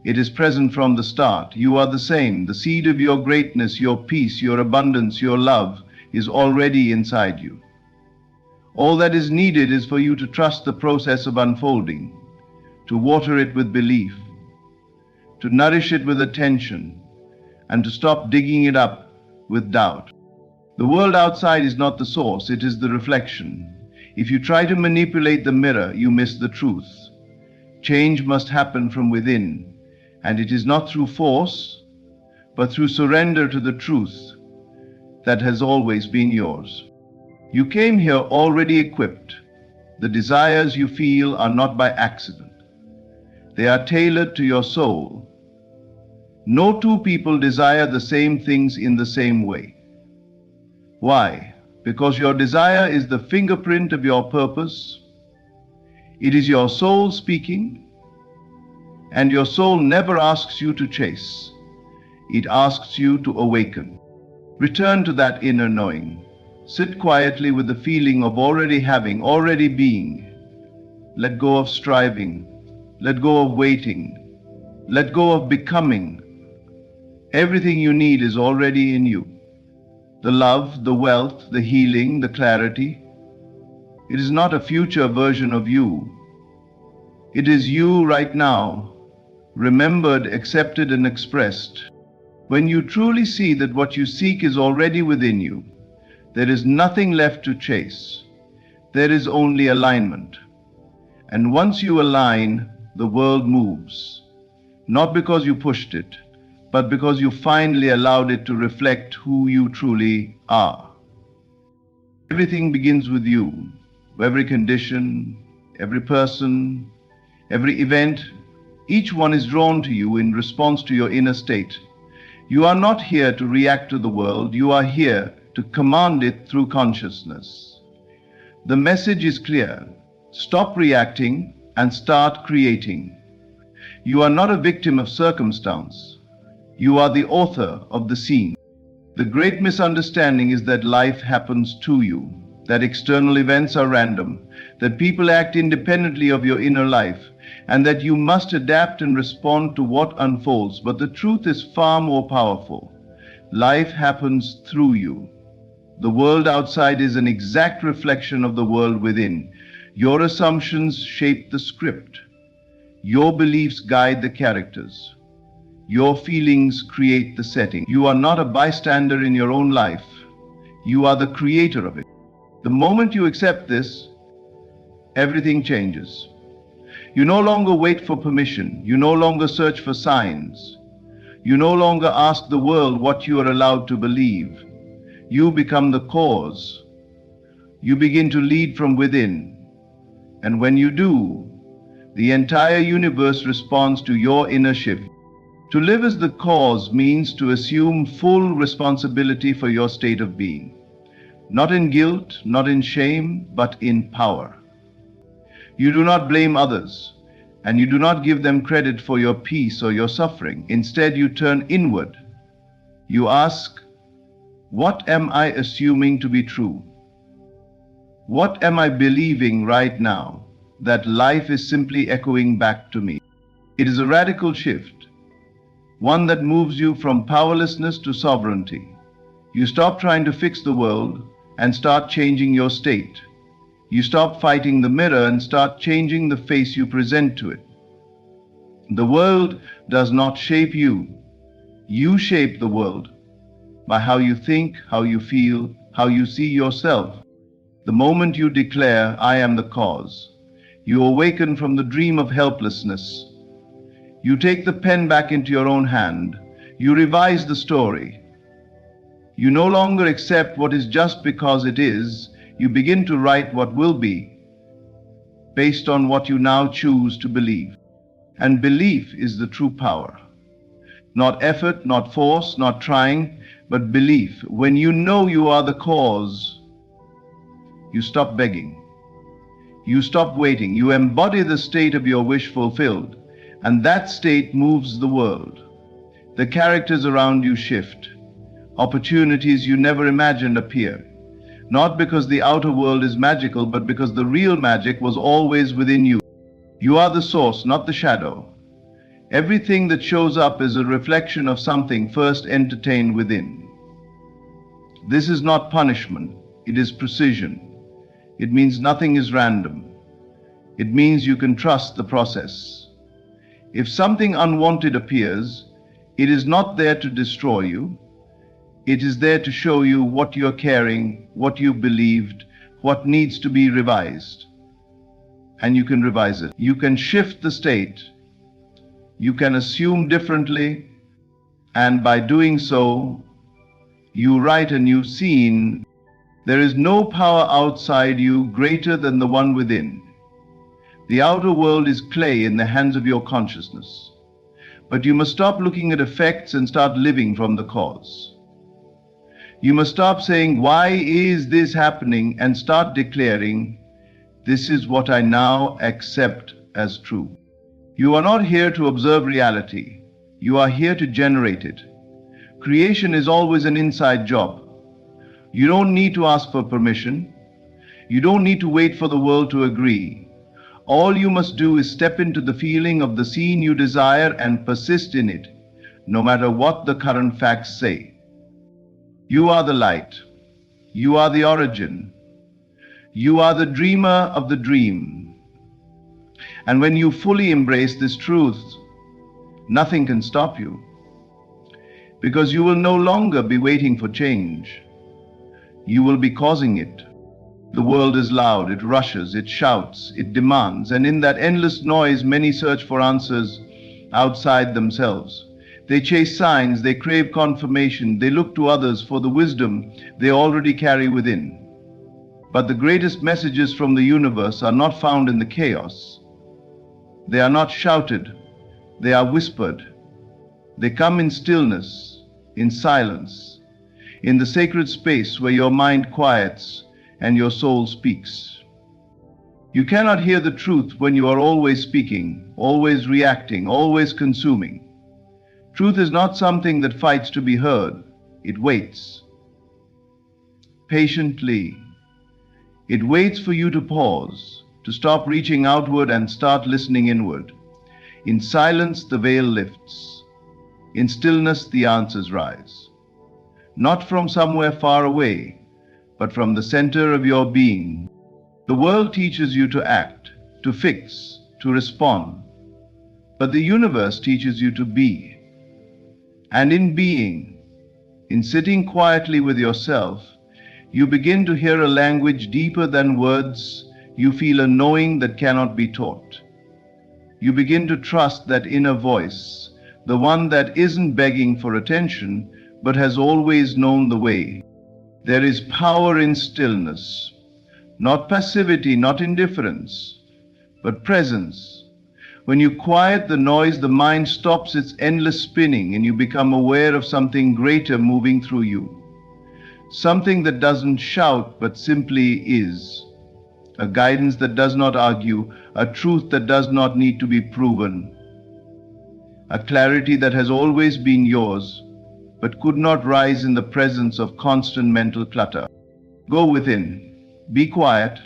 It is present from the start. You are the same. The seed of your greatness, your peace, your abundance, your love is already inside you. All that is needed is for you to trust the process of unfolding, to water it with belief, to nourish it with attention, and to stop digging it up with doubt. The world outside is not the source, it is the reflection. If you try to manipulate the mirror, you miss the truth. Change must happen from within, and it is not through force, but through surrender to the truth that has always been yours. You came here already equipped. The desires you feel are not by accident. They are tailored to your soul. No two people desire the same things in the same way. Why? Because your desire is the fingerprint of your purpose. It is your soul speaking, and your soul never asks you to chase. It asks you to awaken. Return to that inner knowing. Sit quietly with the feeling of already having, already being. Let go of striving. Let go of waiting. Let go of becoming. Everything you need is already in you. The love, the wealth, the healing, the clarity. It is not a future version of you. It is you right now, remembered, accepted, and expressed. When you truly see that what you seek is already within you, there is nothing left to chase. There is only alignment. And once you align, the world moves. Not because you pushed it, but because you finally allowed it to reflect who you truly are. Everything begins with you. Every condition, every person, every event, each one is drawn to you in response to your inner state. You are not here to react to the world. You are here to command it through consciousness. The message is clear. Stop reacting and start creating. You are not a victim of circumstance. You are the author of the scene. The great misunderstanding is that life happens to you, that external events are random, that people act independently of your inner life, and that you must adapt and respond to what unfolds. But the truth is far more powerful. Life happens through you. The world outside is an exact reflection of the world within. Your assumptions shape the script. Your beliefs guide the characters. Your feelings create the setting. You are not a bystander in your own life. You are the creator of it. The moment you accept this, everything changes. You no longer wait for permission. You no longer search for signs. You no longer ask the world what you are allowed to believe. You become the cause. You begin to lead from within. And when you do, the entire universe responds to your inner shift. To live as the cause means to assume full responsibility for your state of being. Not in guilt, not in shame, but in power. You do not blame others, and you do not give them credit for your peace or your suffering. Instead, you turn inward. You ask, what am I assuming to be true? What am I believing right now that life is simply echoing back to me? It is a radical shift, one that moves you from powerlessness to sovereignty. You stop trying to fix the world and start changing your state. You stop fighting the mirror and start changing the face you present to it. The world does not shape you. You shape the world by how you think, how you feel, how you see yourself. The moment you declare, I am the cause, you awaken from the dream of helplessness. You take the pen back into your own hand. You revise the story. You no longer accept what is just because it is. You begin to write what will be, based on what you now choose to believe. And belief is the true power. Not effort, not force, not trying, but belief. When you know you are the cause, you stop begging. You stop waiting. You embody the state of your wish fulfilled, and that state moves the world. The characters around you shift. Opportunities you never imagined appear. Not because the outer world is magical, but because the real magic was always within you. You are the source, not the shadow. Everything that shows up is a reflection of something first entertained within. This is not punishment, it is precision. It means nothing is random. It means you can trust the process. If something unwanted appears, it is not there to destroy you. It is there to show you what you're carrying, what you believed, what needs to be revised. And you can revise it. You can shift the state. You can assume differently. And by doing so, you write a new scene. There is no power outside you greater than the one within. The outer world is clay in the hands of your consciousness. But you must stop looking at effects and start living from the cause. You must stop saying, "Why is this happening?" and start declaring, "This is what I now accept as true." You are not here to observe reality. You are here to generate it. Creation is always an inside job. You don't need to ask for permission. You don't need to wait for the world to agree. All you must do is step into the feeling of the scene you desire and persist in it, no matter what the current facts say. You are the light. You are the origin. You are the dreamer of the dream. And when you fully embrace this truth, nothing can stop you, because you will no longer be waiting for change. You will be causing it. The world is loud, it rushes, it shouts, it demands, and in that endless noise, many search for answers outside themselves. They chase signs, they crave confirmation, they look to others for the wisdom they already carry within. But the greatest messages from the universe are not found in the chaos. They are not shouted, they are whispered. They come in stillness, in silence, in the sacred space where your mind quiets and your soul speaks. You cannot hear the truth when you are always speaking, always reacting, always consuming. Truth is not something that fights to be heard. It waits. Patiently. It waits for you to pause, to stop reaching outward and start listening inward. In silence, the veil lifts. In stillness, the answers rise. Not from somewhere far away, but from the center of your being. The world teaches you to act, to fix, to respond. But the universe teaches you to be. And in being, in sitting quietly with yourself, you begin to hear a language deeper than words. You feel a knowing that cannot be taught. You begin to trust that inner voice, the one that isn't begging for attention, but has always known the way. There is power in stillness, not passivity, not indifference, but presence. When you quiet the noise, the mind stops its endless spinning and you become aware of something greater moving through you. Something that doesn't shout but simply is. A guidance that does not argue, a truth that does not need to be proven. A clarity that has always been yours, but could not rise in the presence of constant mental clutter. Go within, be quiet,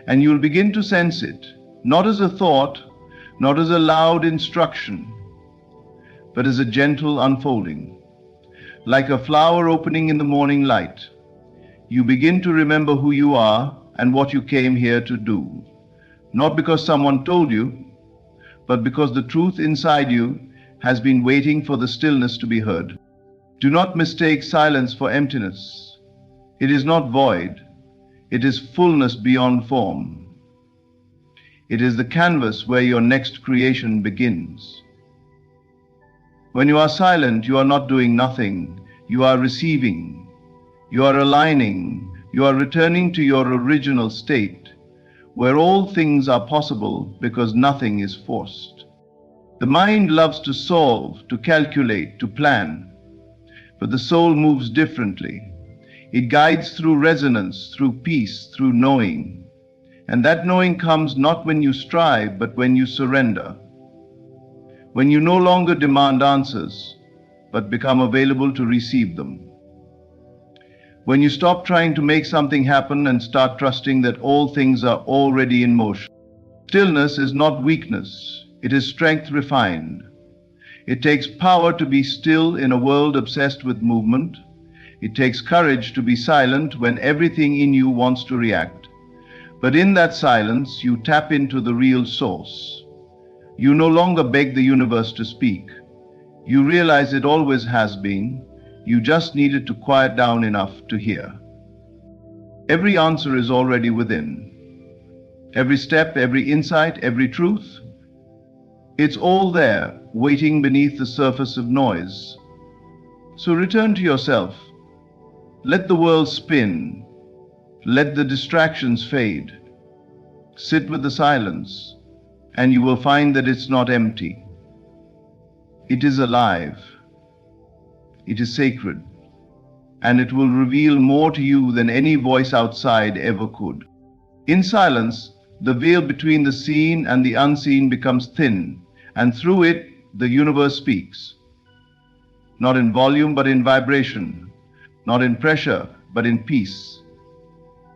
and you'll begin to sense it, not as a thought, not as a loud instruction, but as a gentle unfolding. Like a flower opening in the morning light, you begin to remember who you are and what you came here to do. Not because someone told you, but because the truth inside you has been waiting for the stillness to be heard. Do not mistake silence for emptiness. It is not void. It is fullness beyond form. It is the canvas where your next creation begins. When you are silent, you are not doing nothing. You are receiving. You are aligning. You are returning to your original state, where all things are possible because nothing is forced. The mind loves to solve, to calculate, to plan, but the soul moves differently. It guides through resonance, through peace, through knowing. And that knowing comes not when you strive, but when you surrender. When you no longer demand answers, but become available to receive them. When you stop trying to make something happen and start trusting that all things are already in motion. Stillness is not weakness, it is strength refined. It takes power to be still in a world obsessed with movement. It takes courage to be silent when everything in you wants to react. But in that silence, you tap into the real source. You no longer beg the universe to speak. You realize it always has been. You just needed to quiet down enough to hear. Every answer is already within. Every step, every insight, every truth, it's all there, waiting beneath the surface of noise. So return to yourself. Let the world spin. Let the distractions fade. Sit with the silence, and you will find that it's not empty. It is alive. It is sacred, and it will reveal more to you than any voice outside ever could. In silence, the veil between the seen and the unseen becomes thin, and through it, the universe speaks. Not in volume, but in vibration. Not in pressure, but in peace.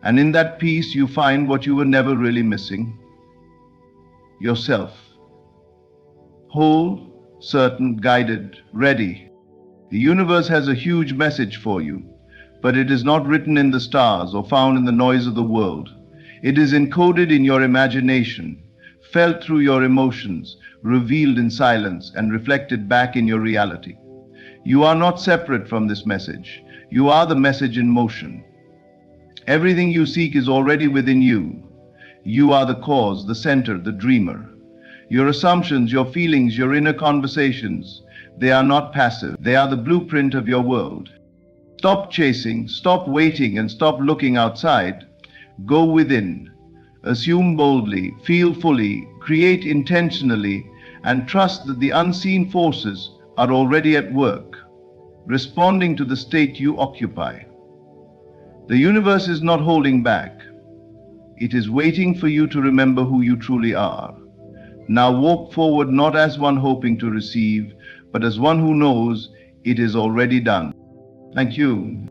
And in that peace, you find what you were never really missing. Yourself. Whole, certain, guided, ready. The universe has a huge message for you, but it is not written in the stars or found in the noise of the world. It is encoded in your imagination, felt through your emotions, revealed in silence, and reflected back in your reality. You are not separate from this message. You are the message in motion. Everything you seek is already within you. You are the cause, the center, the dreamer. Your assumptions, your feelings, your inner conversations, they are not passive. They are the blueprint of your world. Stop chasing, stop waiting, and stop looking outside. Go within. Assume boldly, feel fully, create intentionally, and trust that the unseen forces are already at work, responding to the state you occupy. The universe is not holding back. It is waiting for you to remember who you truly are. Now walk forward not as one hoping to receive, but as one who knows it is already done. Thank you.